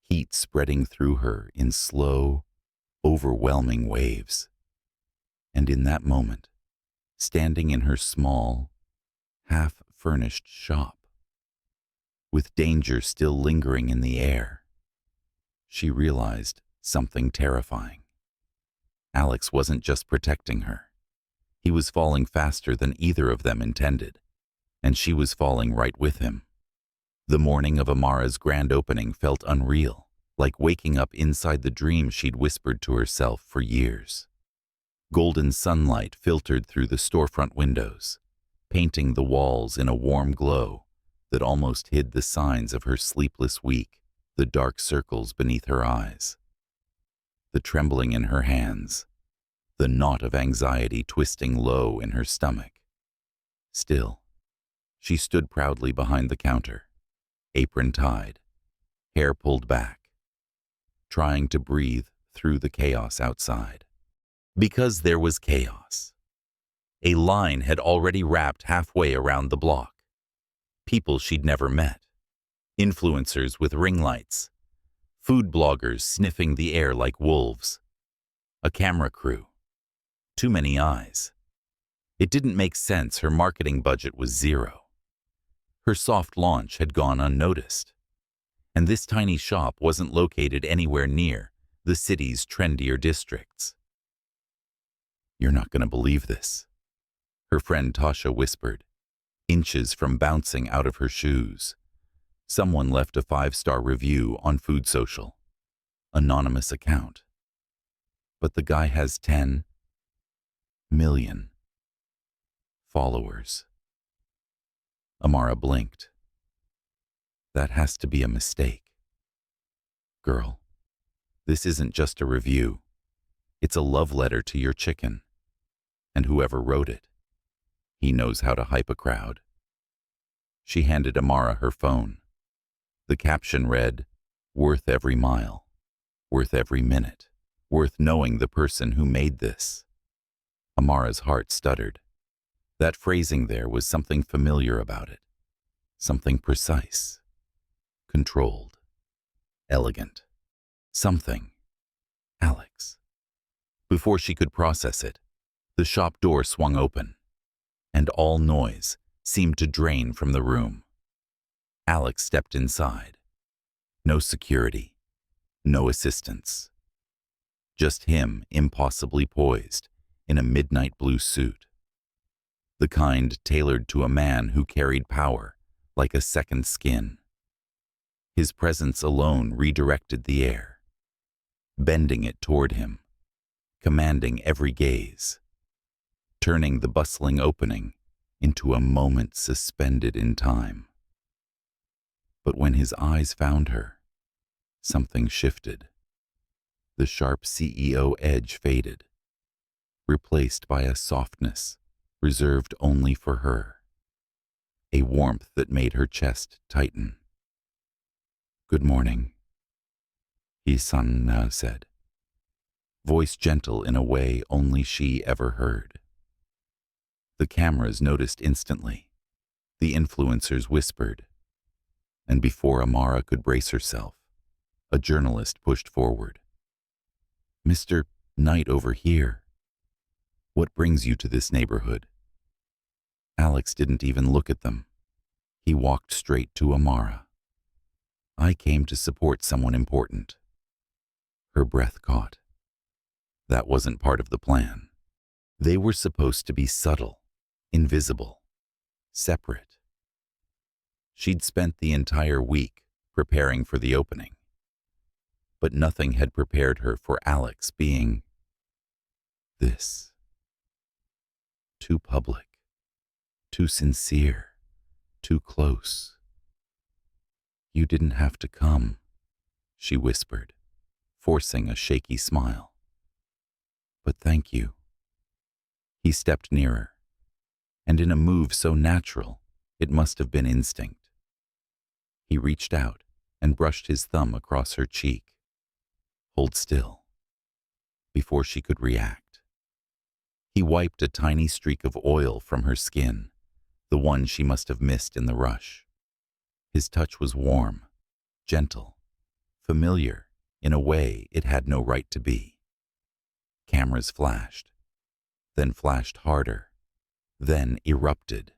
heat spreading through her in slow, overwhelming waves. And in that moment, standing in her small, half-furnished shop, with danger still lingering in the air, she realized something terrifying. Alex wasn't just protecting her. He was falling faster than either of them intended, and she was falling right with him. The morning of Amara's grand opening felt unreal, like waking up inside the dream she'd whispered to herself for years. Golden sunlight filtered through the storefront windows, painting the walls in a warm glow that almost hid the signs of her sleepless week, the dark circles beneath her eyes, the trembling in her hands, the knot of anxiety twisting low in her stomach. Still, She stood proudly behind the counter, apron tied, hair pulled back, trying to breathe through the chaos outside. Because there was chaos. A line had already wrapped halfway around the block. People she'd never met. Influencers with ring lights. Food bloggers sniffing the air like wolves. A camera crew. Too many eyes. It didn't make sense her marketing budget was zero. Her soft launch had gone unnoticed. And this tiny shop wasn't located anywhere near the city's trendier districts. "You're not going to believe this," her friend Tasha whispered, inches from bouncing out of her shoes. Someone left a 5-star review on Food Social. Anonymous account. But the guy has 10 million followers. Amara blinked. That has to be a mistake. "Girl, this isn't just a review. It's a love letter to your chicken. And whoever wrote it, he knows how to hype a crowd." She handed Amara her phone. The caption read, "Worth every mile, worth every minute, worth knowing the person who made this." Amara's heart stuttered. That phrasing there was something familiar about it. Something precise. Controlled. Elegant. Something. Alex. Before she could process it, the shop door swung open, and all noise seemed to drain from the room. Alex stepped inside. No security. No assistance. Just him impossibly poised in a midnight blue suit. The kind tailored to a man who carried power like a second skin. His presence alone redirected the air, bending it toward him, commanding every gaze, turning the bustling opening into a moment suspended in time. But when his eyes found her, something shifted. The sharp CEO edge faded, replaced by a softness reserved only for her, a warmth that made her chest tighten. "Good morning," Isanna said, voice gentle in a way only she ever heard. The cameras noticed instantly. The influencers whispered. And before Amara could brace herself, a journalist pushed forward. "Mr. Knight over here. What brings you to this neighborhood?" Alex didn't even look at them. He walked straight to Amara. "I came to support someone important." Her breath caught. That wasn't part of the plan. They were supposed to be subtle, invisible, separate. She'd spent the entire week preparing for the opening. But nothing had prepared her for Alex being this. Too public, too sincere, too close. "You didn't have to come," she whispered, forcing a shaky smile. "But thank you." He stepped nearer, and in a move so natural, it must have been instinct. He reached out and brushed his thumb across her cheek. "Hold still," before she could react. He wiped a tiny streak of oil from her skin, the one she must have missed in the rush. His touch was warm, gentle, familiar in a way it had no right to be. Cameras flashed, then flashed harder, then erupted.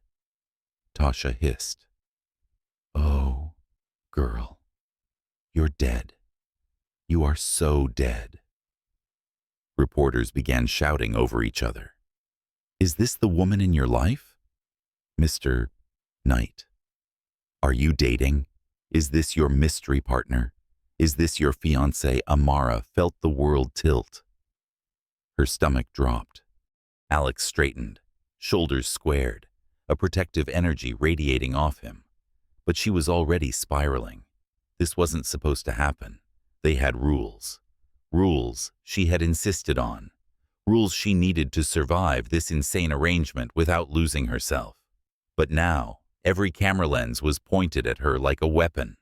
Tasha hissed, "Oh, girl, you're dead. You are so dead." Reporters began shouting over each other. "Is this the woman in your life? Mr. Knight? Are you dating? Is this your mystery partner? Is this your fiancé?" Amara felt the world tilt. Her stomach dropped. Alex straightened, shoulders squared, a protective energy radiating off him. But she was already spiraling. This wasn't supposed to happen. They had rules. Rules she had insisted on. Rules she needed to survive this insane arrangement without losing herself. But now, Every camera lens was pointed at her like a weapon.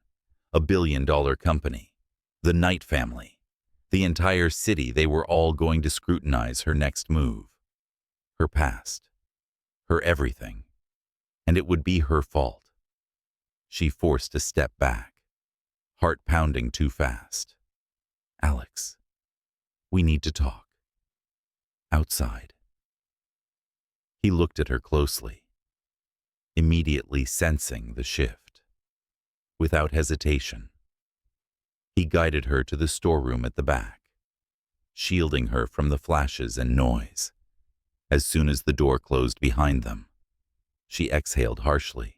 A billion-dollar company. The Knight family. The entire city, they were all going to scrutinize her next move. Her past. Her everything. And it would be her fault. She forced a step back, heart pounding too fast. Alex, we need to talk. Outside. He looked at her closely, immediately sensing the shift. Without hesitation, he guided her to the storeroom at the back, shielding her from the flashes and noise. As soon as the door closed behind them, she exhaled harshly,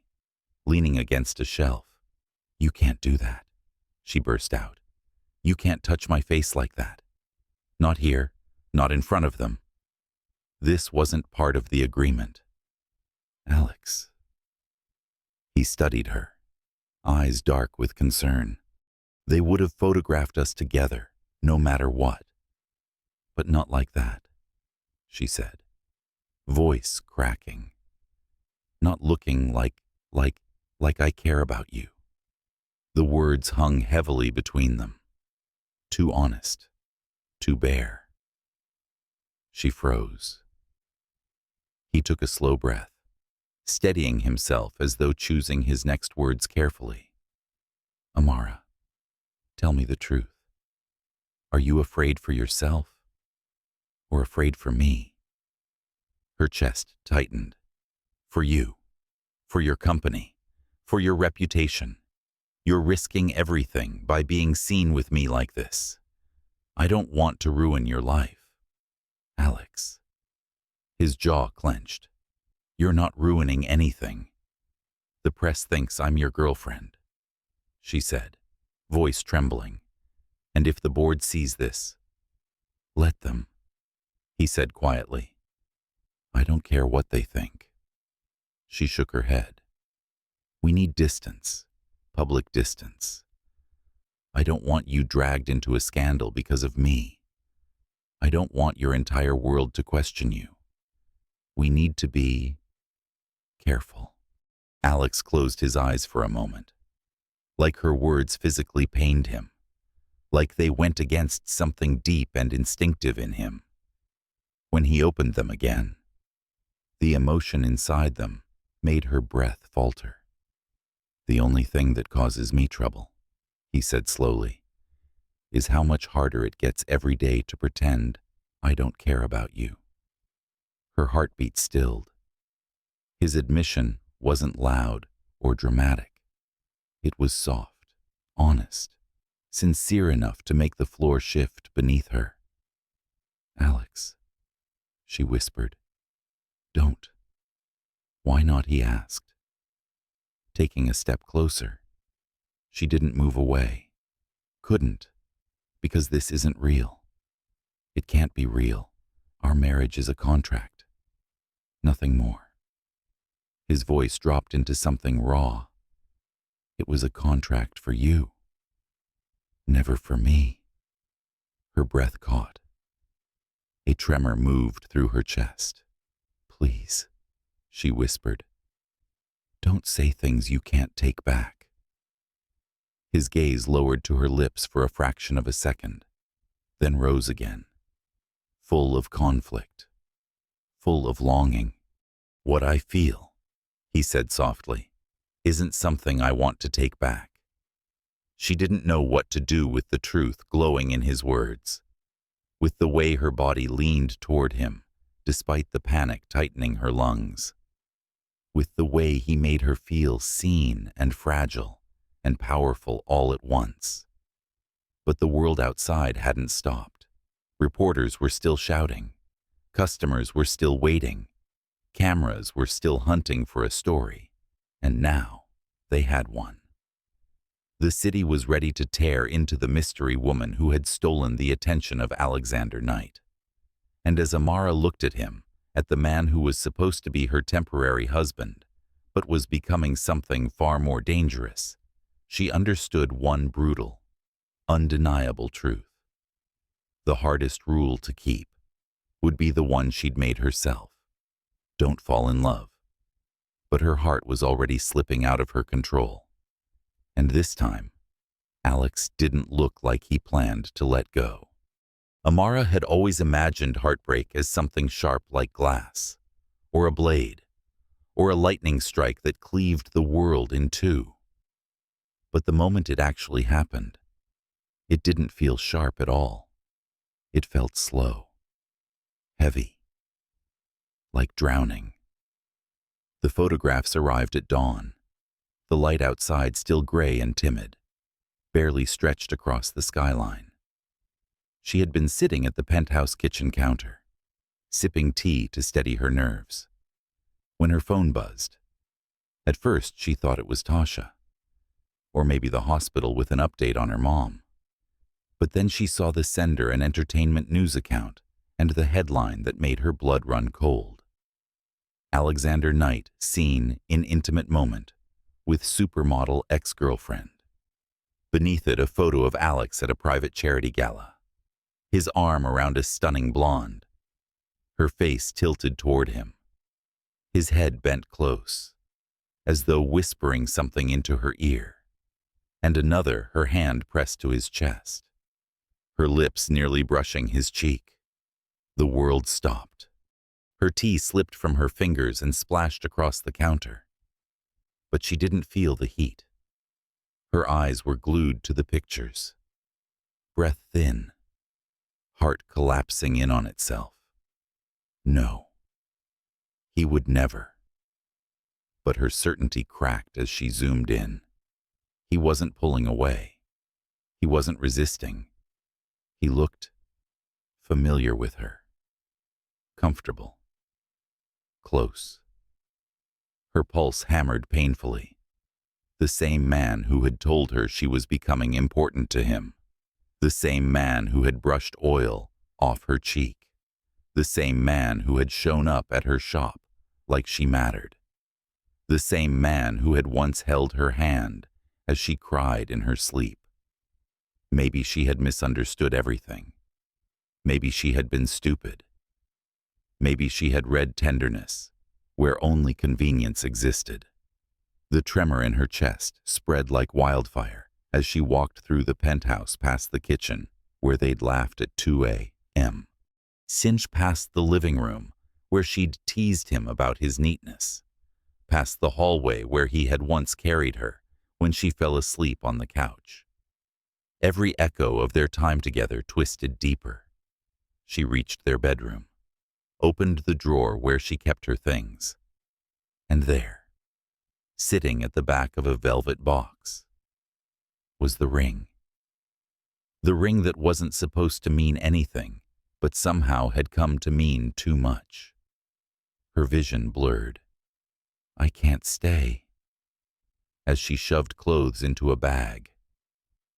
leaning against a shelf. "You can't do that," she burst out. "You can't touch my face like that. Not here, not in front of them." This wasn't part of the agreement. "Alex." He studied her, eyes dark with concern. "They would have photographed us together, no matter what. But not like that," she said, voice cracking. "Not looking like I care about you." The words hung heavily between them. Too honest, too bare. She froze. He took a slow breath, steadying himself as though choosing his next words carefully. "Amara, tell me the truth. Are you afraid for yourself or afraid for me?" Her chest tightened. "For you, for your company, for your reputation. You're risking everything by being seen with me like this. I don't want to ruin your life. Alex." His jaw clenched. "You're not ruining anything. The press thinks I'm your girlfriend," she said, voice trembling. "And if the board sees this, let them," he said quietly. "I don't care what they think." She shook her head. "We need distance, public distance. I don't want you dragged into a scandal because of me. I don't want your entire world to question you. We need to be careful." Alex closed his eyes for a moment, like her words physically pained him, like they went against something deep and instinctive in him. When he opened them again, the emotion inside them made her breath falter. "The only thing that causes me trouble," he said slowly, "is how much harder it gets every day to pretend I don't care about you." Her heartbeat stilled. His admission wasn't loud or dramatic. It was soft, honest, sincere enough to make the floor shift beneath her. "Alex," she whispered. "Don't." "Why not?" he asked, taking a step closer. She didn't move away. Couldn't, because this isn't real. It can't be real. Our marriage is a contract. Nothing more. His voice dropped into something raw. It was a contract for you. Never for me. Her breath caught. A tremor moved through her chest. "Please," she whispered. "Don't say things you can't take back." His gaze lowered to her lips for a fraction of a second, then rose again, full of conflict, full of longing. "What I feel," he said softly, "isn't something I want to take back." She didn't know what to do with the truth glowing in his words, with the way her body leaned toward him, despite the panic tightening her lungs, with the way he made her feel seen and fragile and powerful all at once. But the world outside hadn't stopped. Reporters were still shouting. Customers were still waiting. Cameras were still hunting for a story. And now they had one. The city was ready to tear into the mystery woman who had stolen the attention of Alexander Knight. And as Amara looked at him, at the man who was supposed to be her temporary husband, but was becoming something far more dangerous, she understood one brutal, undeniable truth. The hardest rule to keep would be the one she'd made herself. Don't fall in love. but her heart was already slipping out of her control. And this time, Alex didn't look like he planned to let go. Amara had always imagined heartbreak as something sharp like glass, or a blade, or a lightning strike that cleaved the world in two. But the moment it actually happened, it didn't feel sharp at all. It felt slow, heavy, like drowning. The photographs arrived at dawn, the light outside still gray and timid, barely stretched across the skyline. She had been sitting at the penthouse kitchen counter, sipping tea to steady her nerves, when her phone buzzed. At first, she thought it was Tasha, or maybe the hospital with an update on her mom. But then she saw the sender an entertainment news account and the headline that made her blood run cold. Alexander Knight seen in intimate moment with supermodel ex-girlfriend. Beneath it, a photo of Alex at a private charity gala, his arm around a stunning blonde, her face tilted toward him, his head bent close, as though whispering something into her ear, and another, her hand pressed to his chest, her lips nearly brushing his cheek. The world stopped. Her tea slipped from her fingers and splashed across the counter. But she didn't feel the heat. Her eyes were glued to the pictures. Breath thin, heart collapsing in on itself. No. He would never. But her certainty cracked as she zoomed in. He wasn't pulling away. He wasn't resisting. He looked familiar with her. Comfortable. Close. Her pulse hammered painfully. The same man who had told her she was becoming important to him. The same man who had brushed oil off her cheek. The same man who had shown up at her shop like she mattered. The same man who had once held her hand as she cried in her sleep. Maybe she had misunderstood everything. Maybe she had been stupid. Maybe she had read tenderness where only convenience existed. The tremor in her chest spread like wildfire as she walked through the penthouse past the kitchen where they'd laughed at 2 a.m. Cinch past the living room where she'd teased him about his neatness. Past the hallway where he had once carried her when she fell asleep on the couch. Every echo of their time together twisted deeper. She reached their bedroom, opened the drawer where she kept her things, and there, sitting at the back of a velvet box, was the ring. The ring that wasn't supposed to mean anything, but somehow had come to mean too much. Her vision blurred. I can't stay. As she shoved clothes into a bag,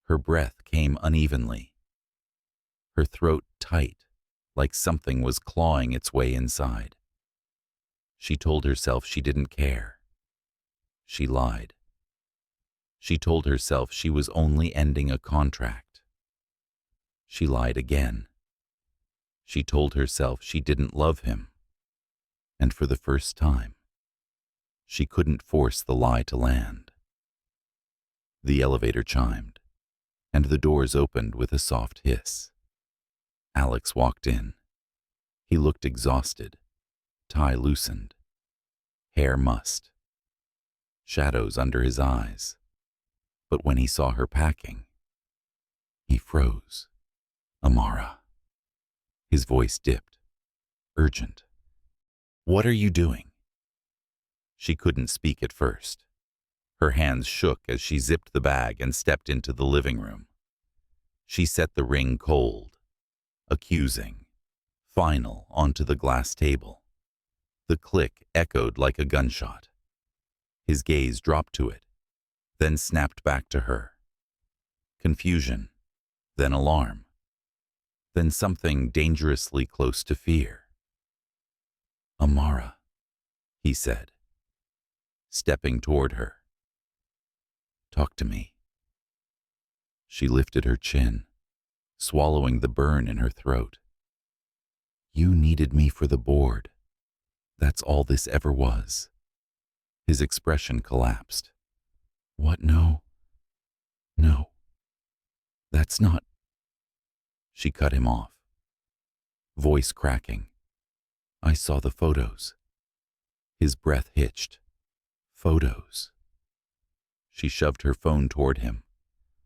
her breath came unevenly, her throat tight, like something was clawing its way inside. She told herself she didn't care. She lied. She told herself she was only ending a contract. She lied again. She told herself she didn't love him. And for the first time, she couldn't force the lie to land. The elevator chimed, and the doors opened with a soft hiss. Alex walked in. He looked exhausted, tie loosened, hair mussed, shadows under his eyes. But when he saw her packing, he froze. Amara. His voice dipped, urgent. What are you doing? She couldn't speak at first. Her hands shook as she zipped the bag and stepped into the living room. She set the ring cold, accusing, final onto the glass table. The click echoed like a gunshot. His gaze dropped to it, then snapped back to her. Confusion, then alarm, then something dangerously close to fear. Amara, he said, stepping toward her. Talk to me. She lifted her chin, swallowing the burn in her throat. You needed me for the board. That's all this ever was. His expression collapsed. What? No. No. That's not. She cut him off, voice cracking. I saw the photos. His breath hitched. Photos. She shoved her phone toward him,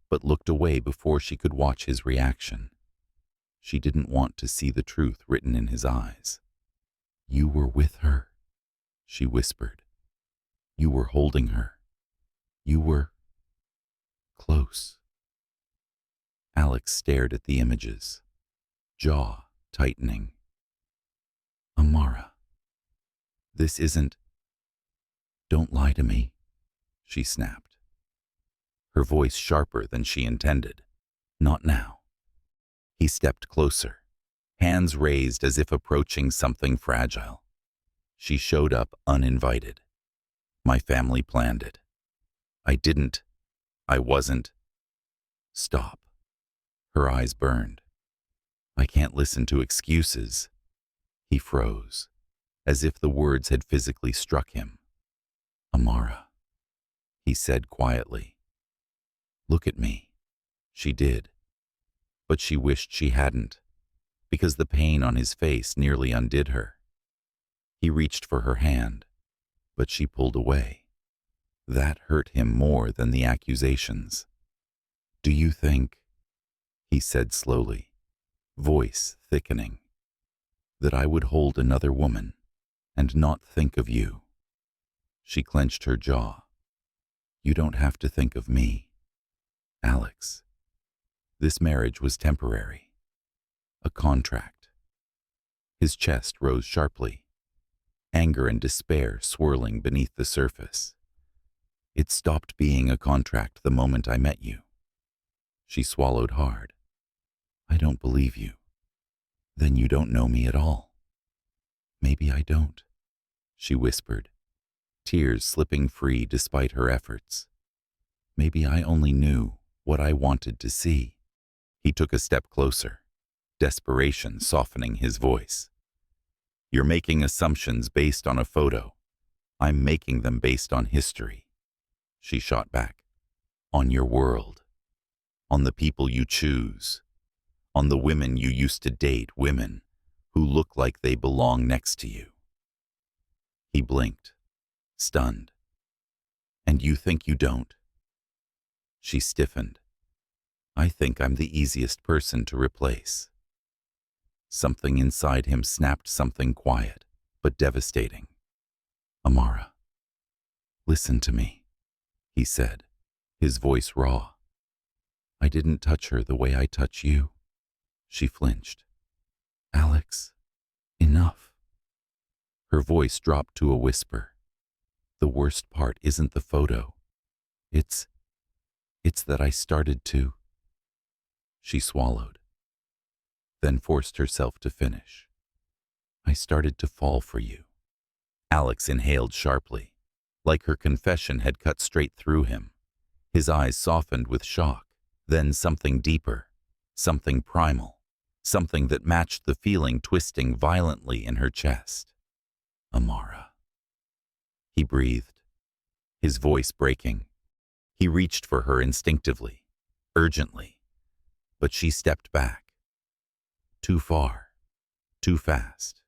but looked away before she could watch his reaction. She didn't want to see the truth written in his eyes. You were with her, she whispered. You were holding her. You were close. Alex stared at the images, jaw tightening. Amara, this isn't. Don't lie to me, she snapped, her voice sharper than she intended. Not now. He stepped closer, hands raised as if approaching something fragile. She showed up uninvited. My family planned it. I didn't. I wasn't. Stop. Her eyes burned. I can't listen to excuses. He froze, as if the words had physically struck him. Amara, he said quietly. Look at me. She did. But she wished she hadn't, because the pain on his face nearly undid her. He reached for her hand, but she pulled away. That hurt him more than the accusations. Do you think, he said slowly, voice thickening, that I would hold another woman and not think of you? She clenched her jaw. You don't have to think of me, Alex. This marriage was temporary. A contract. His chest rose sharply, anger and despair swirling beneath the surface. It stopped being a contract the moment I met you. She swallowed hard. I don't believe you. Then you don't know me at all. Maybe I don't, she whispered, tears slipping free despite her efforts. Maybe I only knew what I wanted to see. He took a step closer, desperation softening his voice. You're making assumptions based on a photo. I'm making them based on history. She shot back. On your world. On the people you choose. On the women you used to date, women who look like they belong next to you. He blinked, stunned. And you think you don't? She stiffened. I think I'm the easiest person to replace. Something inside him snapped something quiet, but devastating. Amara, listen to me, he said, his voice raw. I didn't touch her the way I touch you. She flinched. Alex, enough. Her voice dropped to a whisper. The worst part isn't the photo. It's that I started to. She swallowed, then forced herself to finish. I started to fall for you. Alex inhaled sharply, like her confession had cut straight through him. His eyes softened with shock, then something deeper, something primal, something that matched the feeling twisting violently in her chest. Amara. He breathed, his voice breaking. He reached for her instinctively, urgently. But she stepped back. Too far, too fast.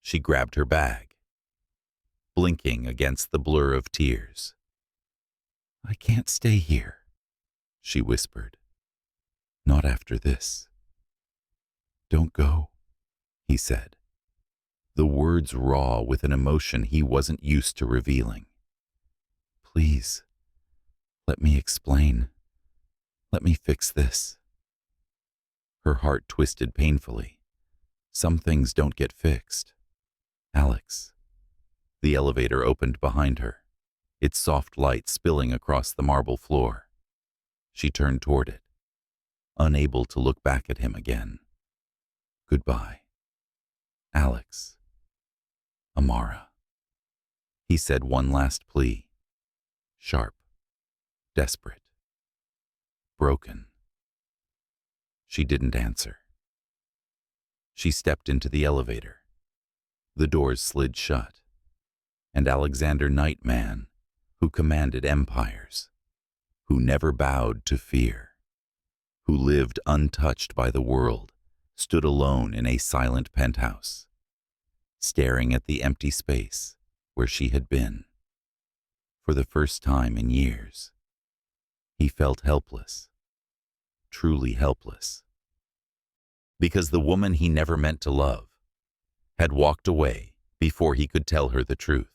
She grabbed her bag, blinking against the blur of tears. I can't stay here, she whispered. Not after this. Don't go, he said, the words raw with an emotion he wasn't used to revealing. Please, let me explain. Let me fix this. Her heart twisted painfully. Some things don't get fixed. Alex. The elevator opened behind her, its soft light spilling across the marble floor. She turned toward it, unable to look back at him again. Goodbye. Alex. Amara. He said one last plea. Sharp. Desperate. Broken. She didn't answer. She stepped into the elevator. The doors slid shut. and Alexander Nightman, who commanded empires, who never bowed to fear, who lived untouched by the world, stood alone in a silent penthouse, staring at the empty space where she had been. For the first time in years, he felt helpless, truly helpless, because the woman he never meant to love had walked away before he could tell her the truth,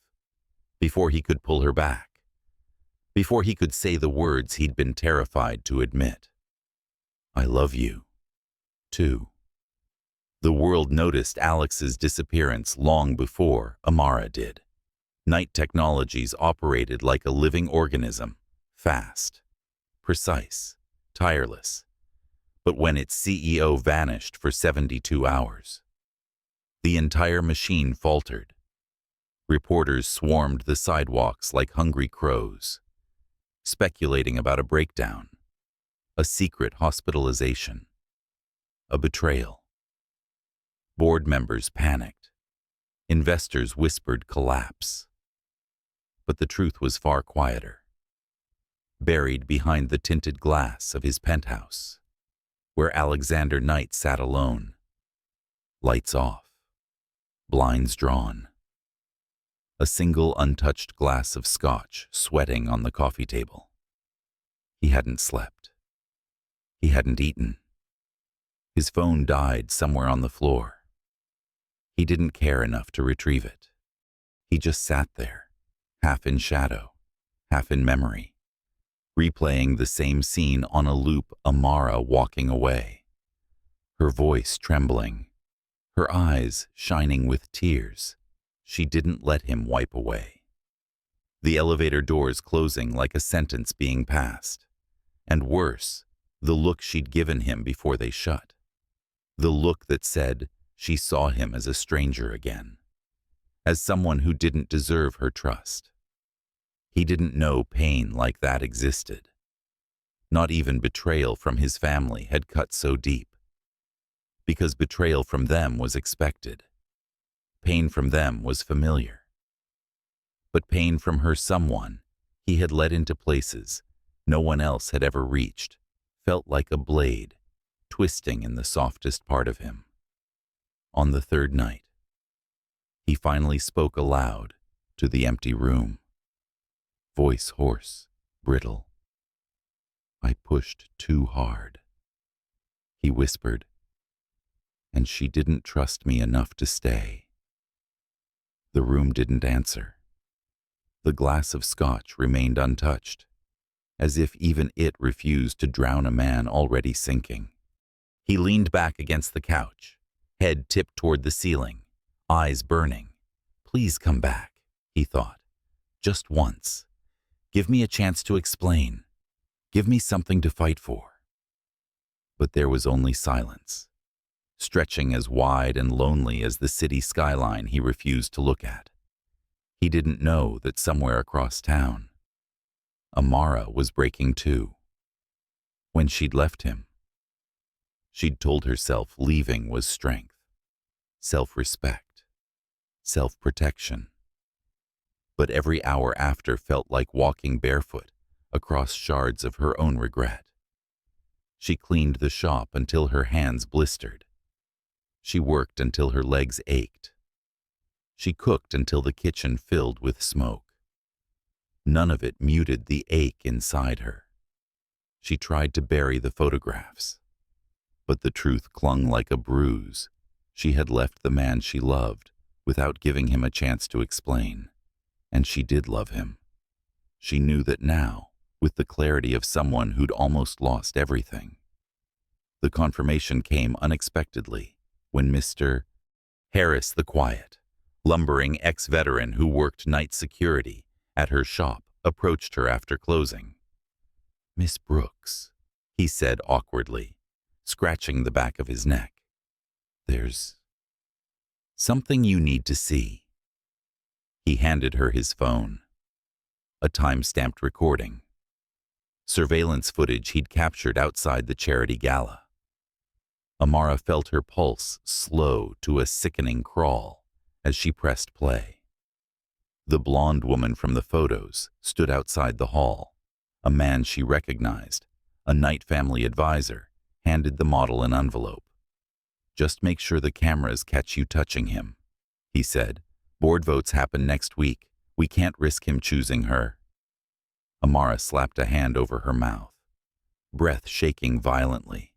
before he could pull her back, before he could say the words he'd been terrified to admit. I love you, too. The world noticed Alex's disappearance long before Amara did. Night Technologies operated like a living organism, fast, precise, tireless. But when its CEO vanished for 72 hours, the entire machine faltered. Reporters swarmed the sidewalks like hungry crows, speculating about a breakdown, a secret hospitalization, a betrayal. Board members panicked. Investors whispered collapse. But the truth was far quieter. Buried behind the tinted glass of his penthouse, where Alexander Knight sat alone, lights off, blinds drawn, a single untouched glass of scotch sweating on the coffee table. He hadn't slept. He hadn't eaten. His phone died somewhere on the floor. He didn't care enough to retrieve it. He just sat there, half in shadow, half in memory, replaying the same scene on a loop. Amara walking away, her voice trembling, her eyes shining with tears she didn't let him wipe away. The elevator doors closing like a sentence being passed. And worse, the look she'd given him before they shut. The look that said she saw him as a stranger again, as someone who didn't deserve her trust. He didn't know pain like that existed. Not even betrayal from his family had cut so deep. Because betrayal from them was expected. Pain from them was familiar. But pain from her someone he had led into places no one else had ever reached felt like a blade twisting in the softest part of him. On the third night, he finally spoke aloud to the empty room. Voice hoarse, brittle. I pushed too hard. He whispered, and she didn't trust me enough to stay. The room didn't answer. The glass of scotch remained untouched, as if even it refused to drown a man already sinking. He leaned back against the couch, head tipped toward the ceiling, eyes burning. Please come back, he thought. Just once. Give me a chance to explain. Give me something to fight for. But there was only silence, stretching as wide and lonely as the city skyline he refused to look at. He didn't know that somewhere across town, Amara was breaking too. When she'd left him, she'd told herself leaving was strength, self-respect, self-protection. But every hour after felt like walking barefoot across shards of her own regret. She cleaned the shop until her hands blistered. She worked until her legs ached. She cooked until the kitchen filled with smoke. None of it muted the ache inside her. She tried to bury the photographs, but the truth clung like a bruise. She had left the man she loved without giving him a chance to explain. And she did love him. She knew that now, with the clarity of someone who'd almost lost everything. The confirmation came unexpectedly when Mr. Harris the quiet, lumbering ex-veteran who worked night security at her shop approached her after closing. Miss Brooks, he said awkwardly, scratching the back of his neck. There's something you need to see. He handed her his phone, a time-stamped recording, surveillance footage he'd captured outside the charity gala. Amara felt her pulse slow to a sickening crawl as she pressed play. The blonde woman from the photos stood outside the hall. A man she recognized, a Knight family advisor, handed the model an envelope. "Just make sure the cameras catch you touching him," he said. "Board votes happen next week. We can't risk him choosing her." Amara slapped a hand over her mouth, breath shaking violently.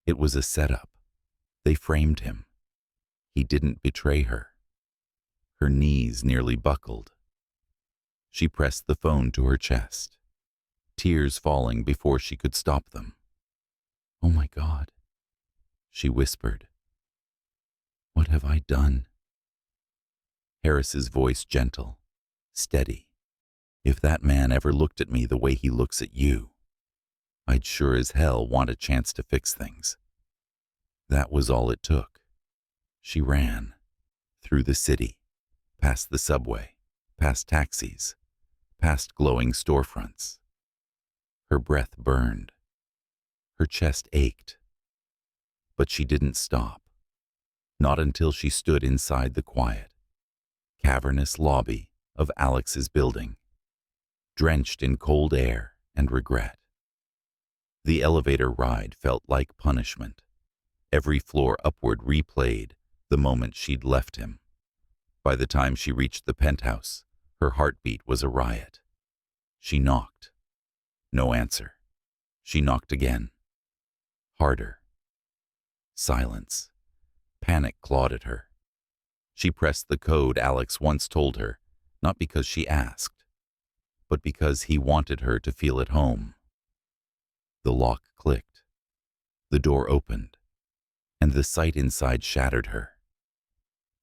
It was a setup. They framed him. He didn't betray her. Her knees nearly buckled. She pressed the phone to her chest, tears falling before she could stop them. "Oh my God," she whispered. "What have I done?" Harris's voice gentle, steady. "If that man ever looked at me the way he looks at you, I'd sure as hell want a chance to fix things." That was all it took. She ran, through the city, past the subway, past taxis, past glowing storefronts. Her breath burned. Her chest ached. But she didn't stop. Not until she stood inside the quiet, cavernous lobby of Alex's building, drenched in cold air and regret. The elevator ride felt like punishment. Every floor upward replayed the moment she'd left him. By the time she reached the penthouse, her heartbeat was a riot. She knocked. No answer. She knocked again. Harder. Silence. Panic clawed at her. She pressed the code Alex once told her, not because she asked, but because he wanted her to feel at home. The lock clicked. The door opened, and the sight inside shattered her.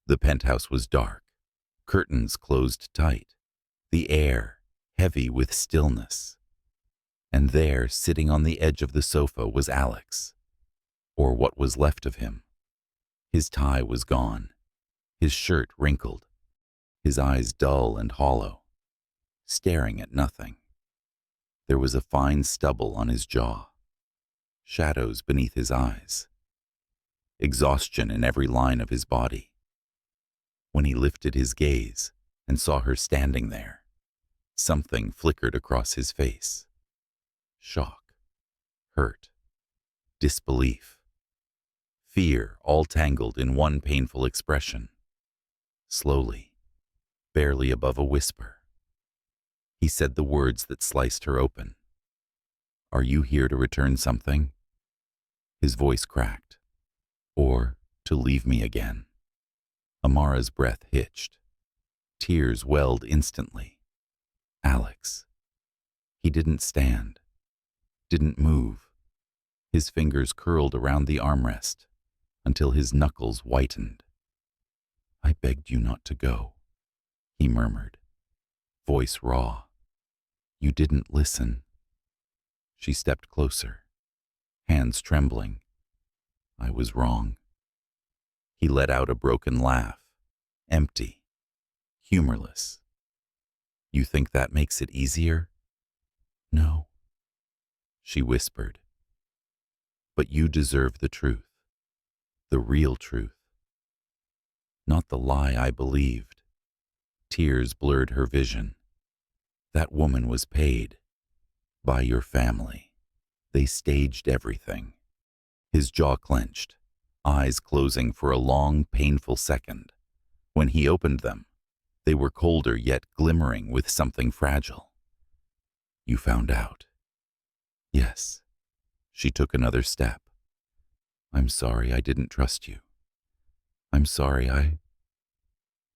The penthouse was dark, curtains closed tight, the air heavy with stillness. And there, sitting on the edge of the sofa, was Alex, or what was left of him. His tie was gone, his shirt wrinkled, his eyes dull and hollow, staring at nothing. There was a fine stubble on his jaw, shadows beneath his eyes, exhaustion in every line of his body. When he lifted his gaze and saw her standing there, something flickered across his face. Shock, hurt, disbelief, fear, all tangled in one painful expression. Slowly, barely above a whisper, he said the words that sliced her open. "Are you here to return something?" His voice cracked. "Or to leave me again?" Amara's breath hitched. Tears welled instantly. Alex. He didn't stand, didn't move. His fingers curled around the armrest until his knuckles whitened. "I begged you not to go," he murmured, voice raw. "You didn't listen." She stepped closer, hands trembling. "I was wrong." He let out a broken laugh, empty, humorless. "You think that makes it easier?" "No," she whispered. "But you deserve the truth, the real truth. Not the lie I believed." Tears blurred her vision. "That woman was paid by your family. They staged everything." His jaw clenched, eyes closing for a long, painful second. When he opened them, they were colder yet glimmering with something fragile. "You found out?" "Yes." She took another step. "I'm sorry I didn't trust you. I'm sorry I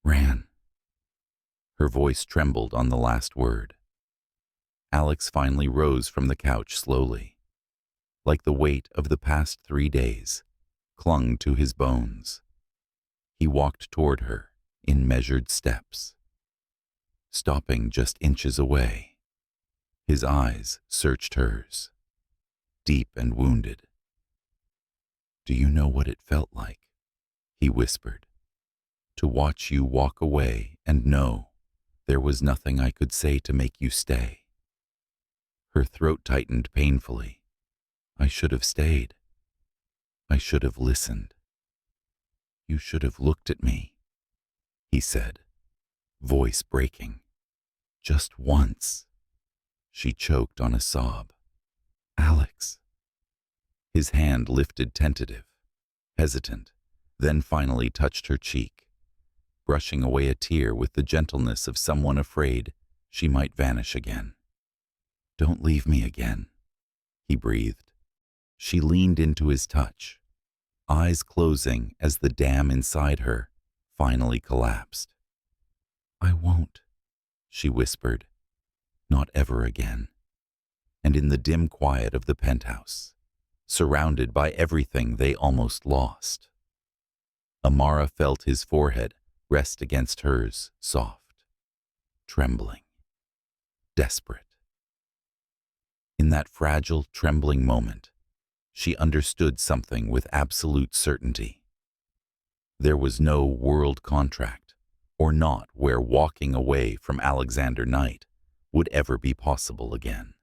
ran." Her voice trembled on the last word. Alex finally rose from the couch slowly, like the weight of the past 3 days clung to his bones. He walked toward her in measured steps, stopping just inches away. His eyes searched hers, deep and wounded. "Do you know what it felt like?" he whispered. "To watch you walk away and know there was nothing I could say to make you stay." Her throat tightened painfully. "I should have stayed. I should have listened." "You should have looked at me," he said, voice breaking. Just once. She choked on a sob. Alex. His hand lifted tentative, hesitant, then finally touched her cheek, brushing away a tear with the gentleness of someone afraid she might vanish again. Don't leave me again, he breathed. She leaned into his touch, eyes closing as the dam inside her finally collapsed. I won't, she whispered. Not ever again. And in the dim quiet of the penthouse, surrounded by everything they almost lost, Amara felt his forehead rest against hers, soft, trembling, desperate. In that fragile, trembling moment, she understood something with absolute certainty. There was no world contract or not where walking away from Alexander Knight would ever be possible again.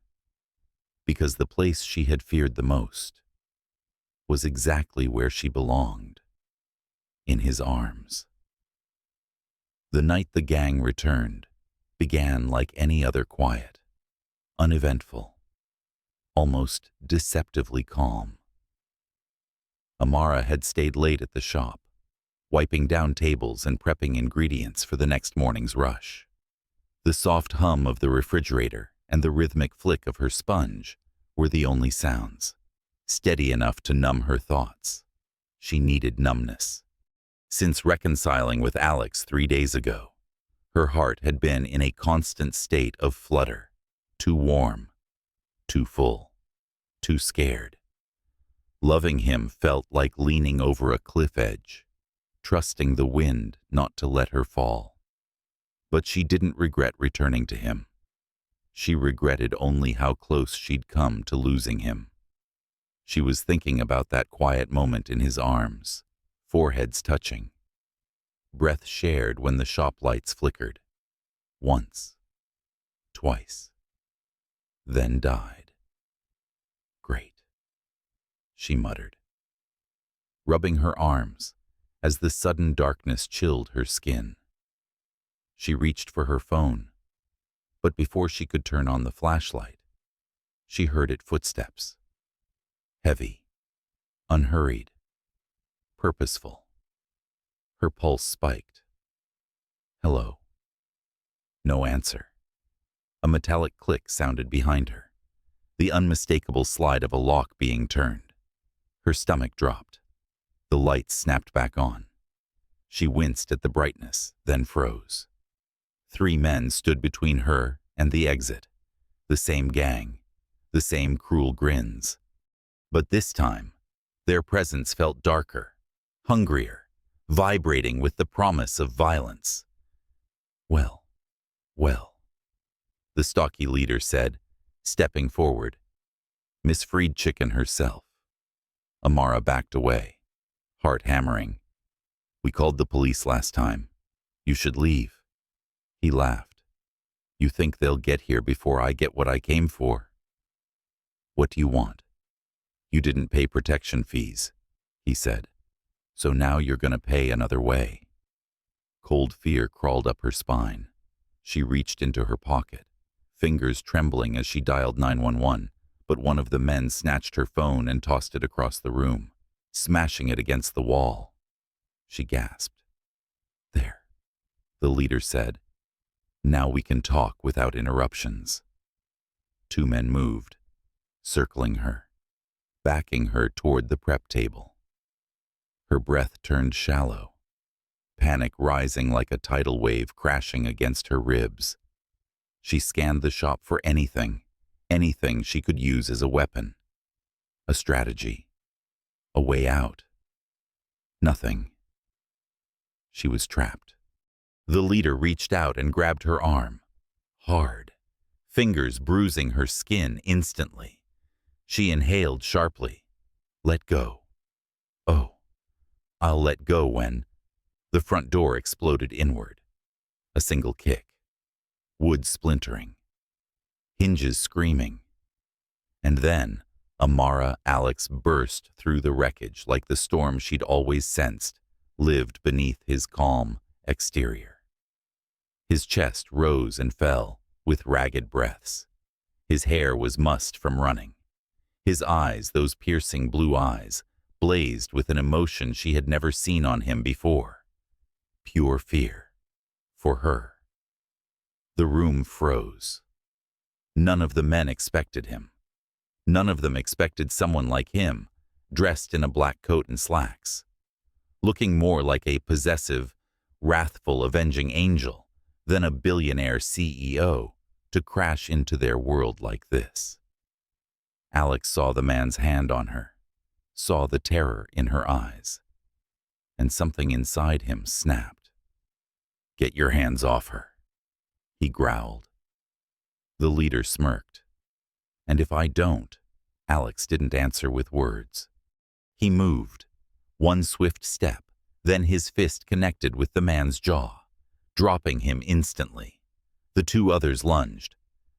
Because the place she had feared the most was exactly where she belonged, in his arms. The night the gang returned began like any other quiet, uneventful, almost deceptively calm. Amara had stayed late at the shop, wiping down tables and prepping ingredients for the next morning's rush. The soft hum of the refrigerator and the rhythmic flick of her sponge were the only sounds, steady enough to numb her thoughts. She needed numbness. Since reconciling with Alex 3 days ago, her heart had been in a constant state of flutter, too warm, too full, too scared. Loving him felt like leaning over a cliff edge, trusting the wind not to let her fall. But she didn't regret returning to him. She regretted only how close she'd come to losing him. She was thinking about that quiet moment in his arms, foreheads touching, breath shared when the shop lights flickered. Once, twice, then died. Great, she muttered, rubbing her arms as the sudden darkness chilled her skin. She reached for her phone, but before she could turn on the flashlight, she heard its footsteps. Heavy, unhurried, purposeful. Her pulse spiked. Hello. No answer. A metallic click sounded behind her, the unmistakable slide of a lock being turned. Her stomach dropped. The lights snapped back on. She winced at the brightness, then froze. 3 men stood between her and the exit, the same gang, the same cruel grins. But this time, their presence felt darker, hungrier, vibrating with the promise of violence. Well, the stocky leader said, stepping forward. Miss Fried Chicken herself. Amara backed away, heart hammering. We called the police last time. You should leave. He laughed. You think they'll get here before I get what I came for? What do you want? You didn't pay protection fees, he said. So now you're going to pay another way. Cold fear crawled up her spine. She reached into her pocket, fingers trembling as she dialed 911, but one of the men snatched her phone and tossed it across the room, smashing it against the wall. She gasped. There, the leader said. Now we can talk without interruptions. 2 men moved, circling her, backing her toward the prep table. Her breath turned shallow, panic rising like a tidal wave crashing against her ribs. She scanned the shop for anything she could use as a weapon, a strategy, a way out. Nothing. She was trapped. The leader reached out and grabbed her arm, hard, fingers bruising her skin instantly. She inhaled sharply. Let go. Oh, I'll let go when... The front door exploded inward. A single kick. Wood splintering. Hinges screaming. And then, Amara Alex burst through the wreckage like the storm she'd always sensed lived beneath his calm exterior. His chest rose and fell with ragged breaths. His hair was mussed from running. His eyes, those piercing blue eyes, blazed with an emotion she had never seen on him before. Pure fear. For her. The room froze. None of the men expected him. None of them expected someone like him, dressed in a black coat and slacks, looking more like a possessive, wrathful, avenging angel than a billionaire CEO, to crash into their world like this. Alex saw the man's hand on her, saw the terror in her eyes, and something inside him snapped. "Get your hands off her," he growled. The leader smirked. "And if I don't?" Alex didn't answer with words. He moved, one swift step, then his fist connected with the man's jaw, dropping him instantly. The two others lunged,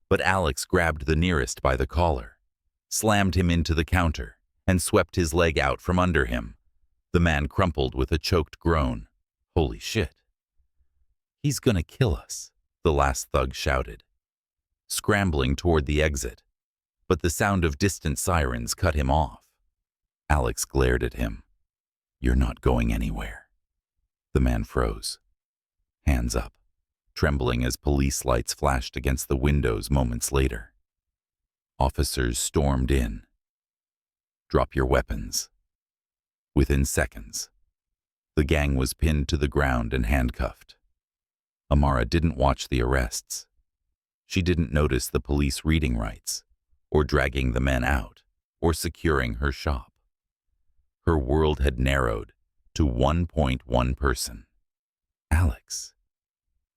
but Alex grabbed the nearest by the collar, slammed him into the counter, and swept his leg out from under him. The man crumpled with a choked groan. "Holy shit." "He's gonna kill us," the last thug shouted, scrambling toward the exit, but the sound of distant sirens cut him off. Alex glared at him. "You're not going anywhere." The man froze, hands up, trembling as police lights flashed against the windows moments later. Officers stormed in. "Drop your weapons." Within seconds, the gang was pinned to the ground and handcuffed. Amara didn't watch the arrests. She didn't notice the police reading rights, or dragging the men out, or securing her shop. Her world had narrowed to 1.1 person. Alex.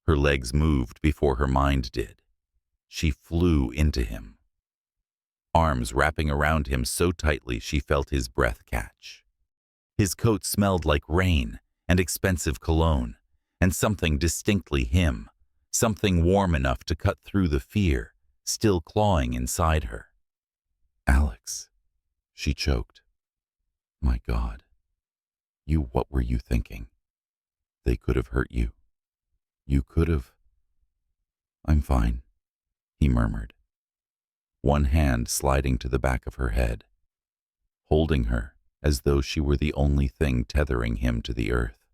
Her legs moved before her mind did. She flew into him, arms wrapping around him so tightly she felt his breath catch. His coat smelled like rain and expensive cologne, and something distinctly him, something warm enough to cut through the fear still clawing inside her. "Alex," she choked. "My God. What were you thinking? They could have hurt you. You could have." "I'm fine," he murmured, one hand sliding to the back of her head, holding her as though she were the only thing tethering him to the earth.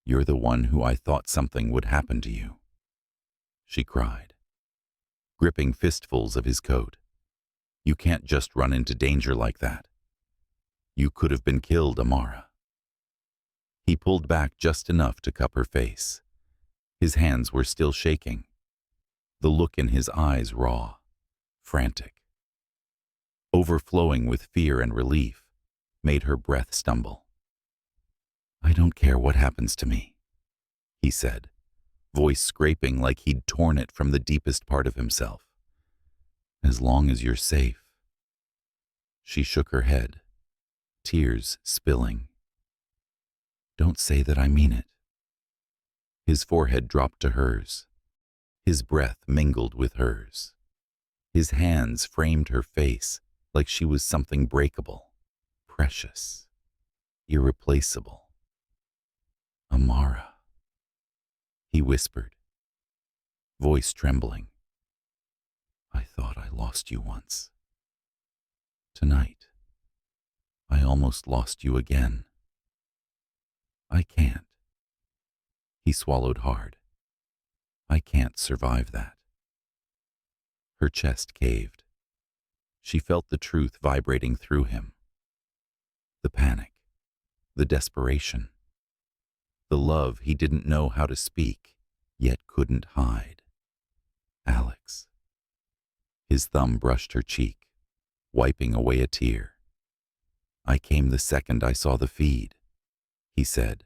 "You're the one who I thought something would happen to you," she cried, gripping fistfuls of his coat. "You can't just run into danger like that. You could have been killed, Amara." He pulled back just enough to cup her face. His hands were still shaking, the look in his eyes raw, frantic, overflowing with fear and relief, made her breath stumble. "I don't care what happens to me," he said, voice scraping like he'd torn it from the deepest part of himself. "As long as you're safe." She shook her head, tears spilling. "Don't say that I mean it." His forehead dropped to hers. His breath mingled with hers. His hands framed her face like she was something breakable, precious, irreplaceable. "Amara," he whispered, voice trembling. "I thought I lost you once. Tonight, I almost lost you again. I can't." He swallowed hard. "I can't survive that." Her chest caved. She felt the truth vibrating through him. The panic, the desperation, the love he didn't know how to speak, yet couldn't hide. "Alex." His thumb brushed her cheek, wiping away a tear. "I came the second I saw the feed," he said.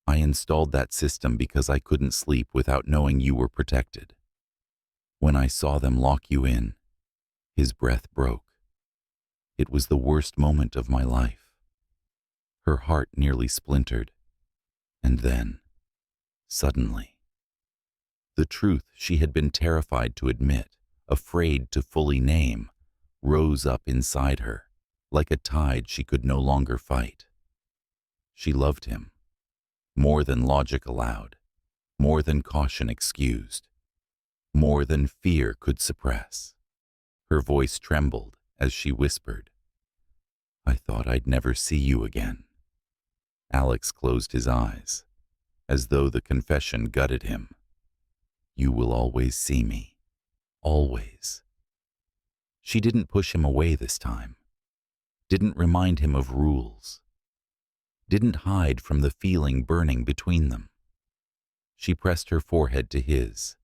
"I installed that system because I couldn't sleep without knowing you were protected. When I saw them lock you in," his breath broke. "It was the worst moment of my life." Her heart nearly splintered. And then, suddenly, the truth she had been terrified to admit, afraid to fully name, rose up inside her, like a tide she could no longer fight. She loved him, more than logic allowed, more than caution excused, more than fear could suppress. Her voice trembled as she whispered, "I thought I'd never see you again." Alex closed his eyes, as though the confession gutted him. "You will always see me. Always." She didn't push him away this time, didn't remind him of rules, didn't hide from the feeling burning between them. She pressed her forehead to his,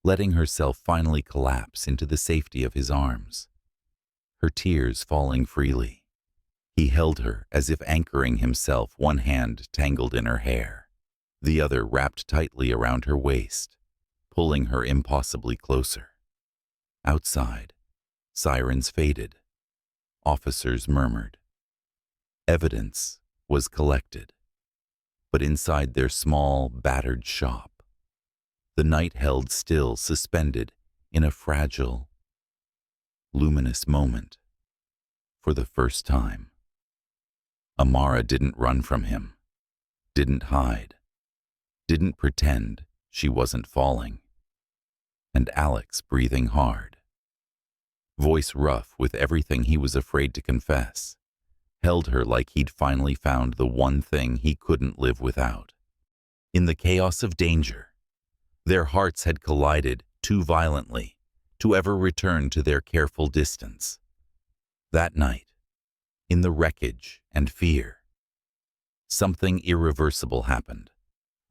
letting herself finally collapse into the safety of his arms, her tears falling freely. He held her as if anchoring himself, one hand tangled in her hair, the other wrapped tightly around her waist, pulling her impossibly closer. Outside, sirens faded. Officers murmured. Evidence was collected. But inside their small, battered shop, the night held still, suspended in a fragile, luminous moment. For the first time, Amara didn't run from him, didn't hide, didn't pretend she wasn't falling. And Alex, breathing hard, voice rough with everything he was afraid to confess, held her like he'd finally found the one thing he couldn't live without. In the chaos of danger, their hearts had collided too violently to ever return to their careful distance. That night, in the wreckage and fear, something irreversible happened.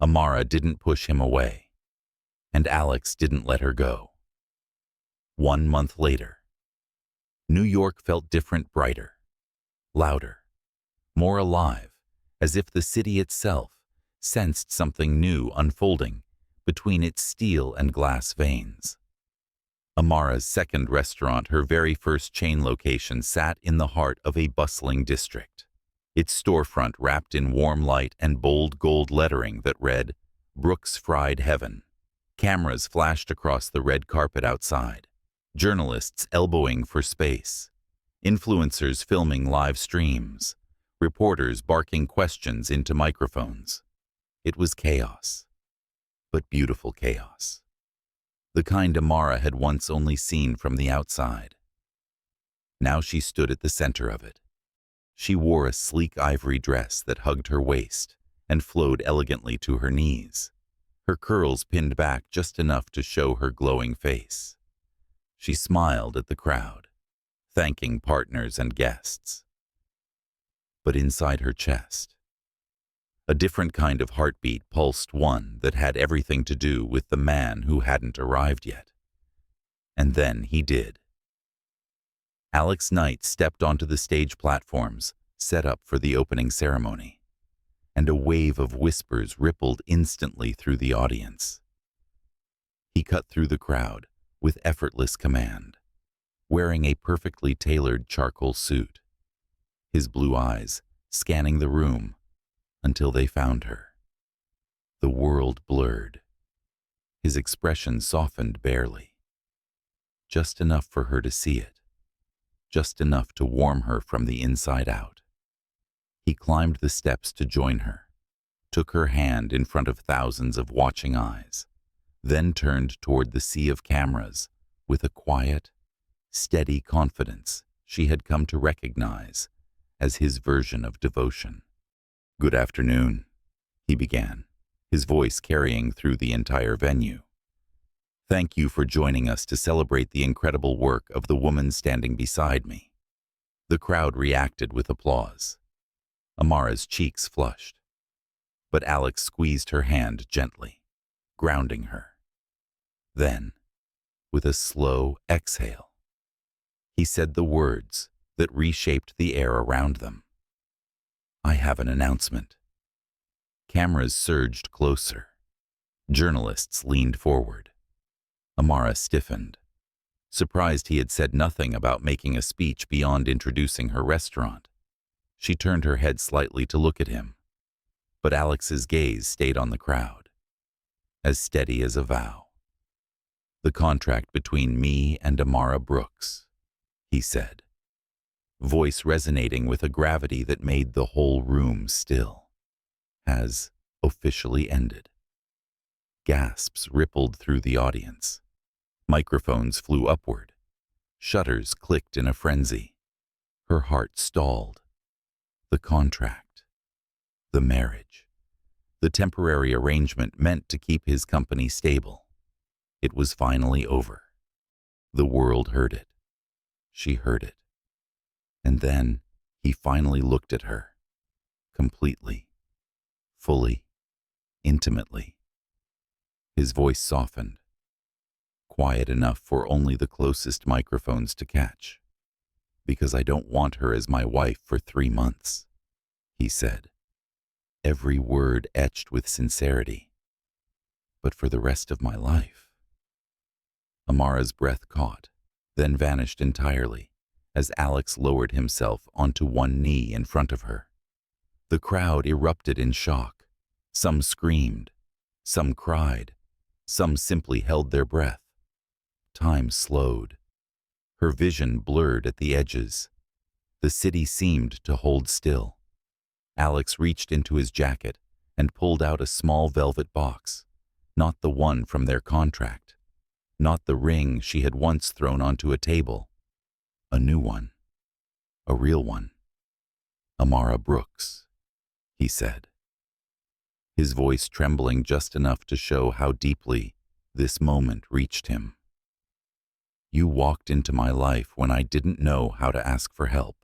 Amara didn't push him away, and Alex didn't let her go. 1 month later, New York felt different, brighter, louder, more alive, as if the city itself sensed something new unfolding between its steel and glass veins. Amara's second restaurant, her very first chain location, sat in the heart of a bustling district. Its storefront wrapped in warm light and bold gold lettering that read, "Brooks Fried Heaven." Cameras flashed across the red carpet outside, journalists elbowing for space, influencers filming live streams, reporters barking questions into microphones. It was chaos, but beautiful chaos. The kind Amara had once only seen from the outside. Now she stood at the center of it. She wore a sleek ivory dress that hugged her waist and flowed elegantly to her knees, her curls pinned back just enough to show her glowing face. She smiled at the crowd, thanking partners and guests. But inside her chest, a different kind of heartbeat pulsed, one that had everything to do with the man who hadn't arrived yet. And then he did. Alex Knight stepped onto the stage platforms set up for the opening ceremony, and a wave of whispers rippled instantly through the audience. He cut through the crowd with effortless command, wearing a perfectly tailored charcoal suit, his blue eyes scanning the room until they found her. The world blurred. His expression softened barely, just enough for her to see it, just enough to warm her from the inside out. He climbed the steps to join her, took her hand in front of thousands of watching eyes, then turned toward the sea of cameras with a quiet, steady confidence she had come to recognize as his version of devotion. "Good afternoon," he began, his voice carrying through the entire venue. "Thank you for joining us to celebrate the incredible work of the woman standing beside me." The crowd reacted with applause. Amara's cheeks flushed, but Alex squeezed her hand gently, grounding her. Then, with a slow exhale, he said the words that reshaped the air around them. "I have an announcement." Cameras surged closer. Journalists leaned forward. Amara stiffened, surprised he had said nothing about making a speech beyond introducing her restaurant. She turned her head slightly to look at him, but Alex's gaze stayed on the crowd, as steady as a vow. "The contract between me and Amara Brooks," he said, voice resonating with a gravity that made the whole room still, "has officially ended." Gasps rippled through the audience. Microphones flew upward. Shutters clicked in a frenzy. Her heart stalled. The contract. The marriage. The temporary arrangement meant to keep his company stable. It was finally over. The world heard it. She heard it. And then he finally looked at her. Completely. Fully. Intimately. His voice softened. Quiet enough for only the closest microphones to catch. Because I don't want her as my wife for 3 months, he said. Every word etched with sincerity. But for the rest of my life. Amara's breath caught, then vanished entirely as Alex lowered himself onto one knee in front of her. The crowd erupted in shock. Some screamed, some cried, some simply held their breath. Time slowed. Her vision blurred at the edges. The city seemed to hold still. Alex reached into his jacket and pulled out a small velvet box, not the one from their contract, not the ring she had once thrown onto a table. A new one. A real one. Amara Brooks, he said. His voice trembling just enough to show how deeply this moment reached him. You walked into my life when I didn't know how to ask for help,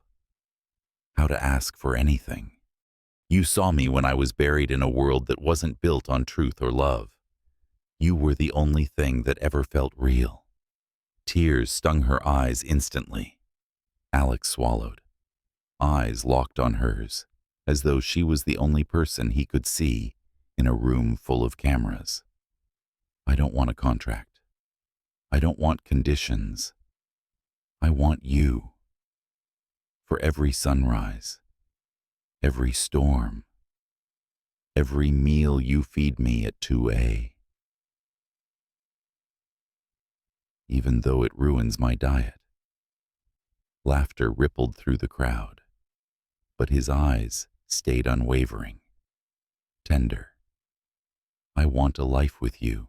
how to ask for anything. You saw me when I was buried in a world that wasn't built on truth or love. You were the only thing that ever felt real. Tears stung her eyes instantly. Alex swallowed. Eyes locked on hers, as though she was the only person he could see in a room full of cameras. I don't want a contract. I don't want conditions. I want you. For every sunrise, every storm, every meal you feed me at 2 a.m. Even though it ruins my diet. Laughter rippled through the crowd, but his eyes stayed unwavering, tender. I want a life with you,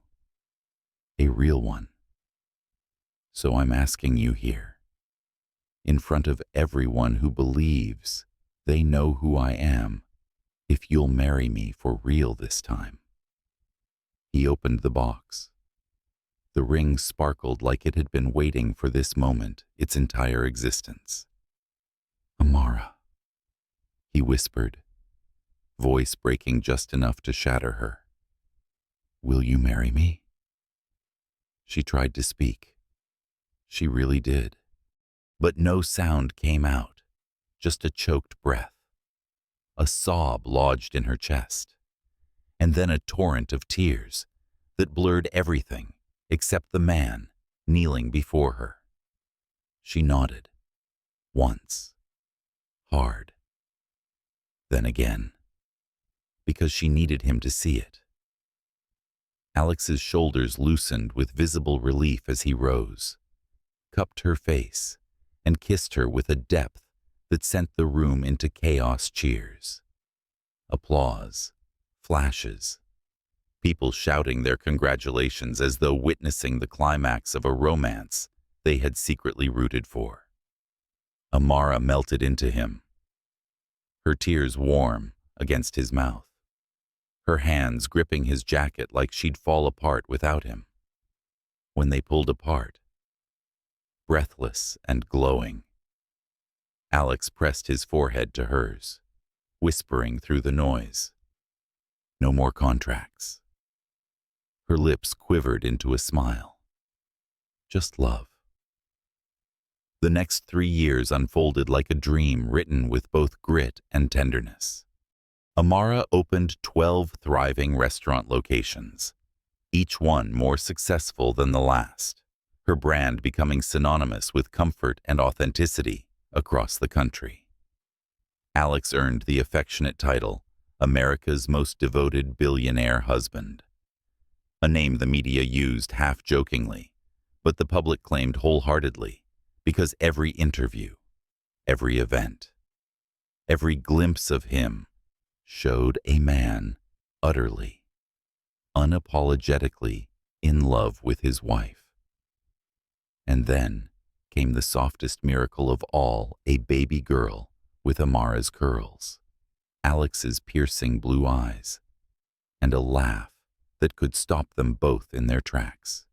a real one. So I'm asking you here, in front of everyone who believes they know who I am, if you'll marry me for real this time. He opened the box. The ring sparkled like it had been waiting for this moment its entire existence. Amara, he whispered, voice breaking just enough to shatter her. Will you marry me? She tried to speak. She really did. But no sound came out, just a choked breath. A sob lodged in her chest, and then a torrent of tears that blurred everything except the man kneeling before her. She nodded. Once. Hard. Then again. Because she needed him to see it. Alex's shoulders loosened with visible relief as he rose, cupped her face, and kissed her with a depth that sent the room into chaos cheers. Applause. Flashes. People shouting their congratulations as though witnessing the climax of a romance they had secretly rooted for. Amara melted into him, her tears warm against his mouth, her hands gripping his jacket like she'd fall apart without him. When they pulled apart, breathless and glowing, Alex pressed his forehead to hers, whispering through the noise, "No more contracts." Her lips quivered into a smile. Just love. The next 3 years unfolded like a dream written with both grit and tenderness. Amara opened 12 thriving restaurant locations, each one more successful than the last, her brand becoming synonymous with comfort and authenticity across the country. Alex earned the affectionate title, America's Most Devoted Billionaire Husband, a name the media used half-jokingly, but the public claimed wholeheartedly, because every interview, every event, every glimpse of him showed a man utterly, unapologetically in love with his wife. And then came the softest miracle of all, a baby girl with Amara's curls, Alex's piercing blue eyes, and a laugh that could stop them both in their tracks.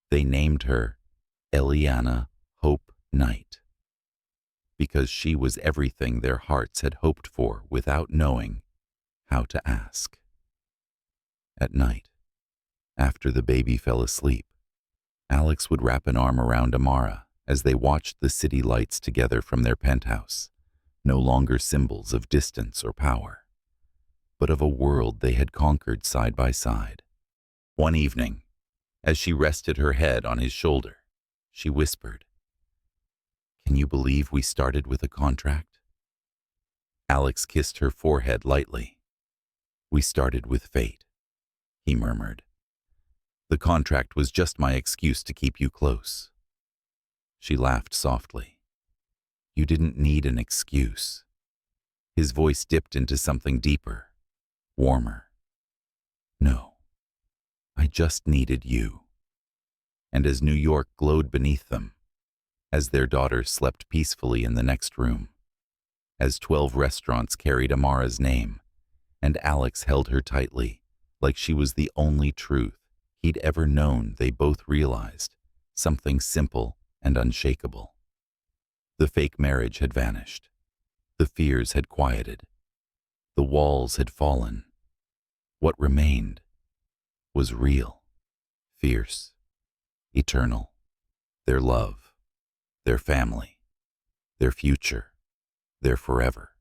They named her Eliana Hope Knight, because she was everything their hearts had hoped for without knowing how to ask. At night, after the baby fell asleep, Alex would wrap an arm around Amara as they watched the city lights together from their penthouse, no longer symbols of distance or power, but of a world they had conquered side by side. One evening, as she rested her head on his shoulder, she whispered, "Can you believe we started with a contract?" Alex kissed her forehead lightly. "We started with fate," he murmured. "The contract was just my excuse to keep you close." She laughed softly. "You didn't need an excuse." His voice dipped into something deeper, warmer. "No, I just needed you." And as New York glowed beneath them, as their daughter slept peacefully in the next room, as 12 restaurants carried Amara's name, and Alex held her tightly, like she was the only truth he'd ever known, they both realized something simple and unshakable. The fake marriage had vanished. The fears had quieted. The walls had fallen. What remained was real, fierce, eternal. Their love, their family, their future, their forever.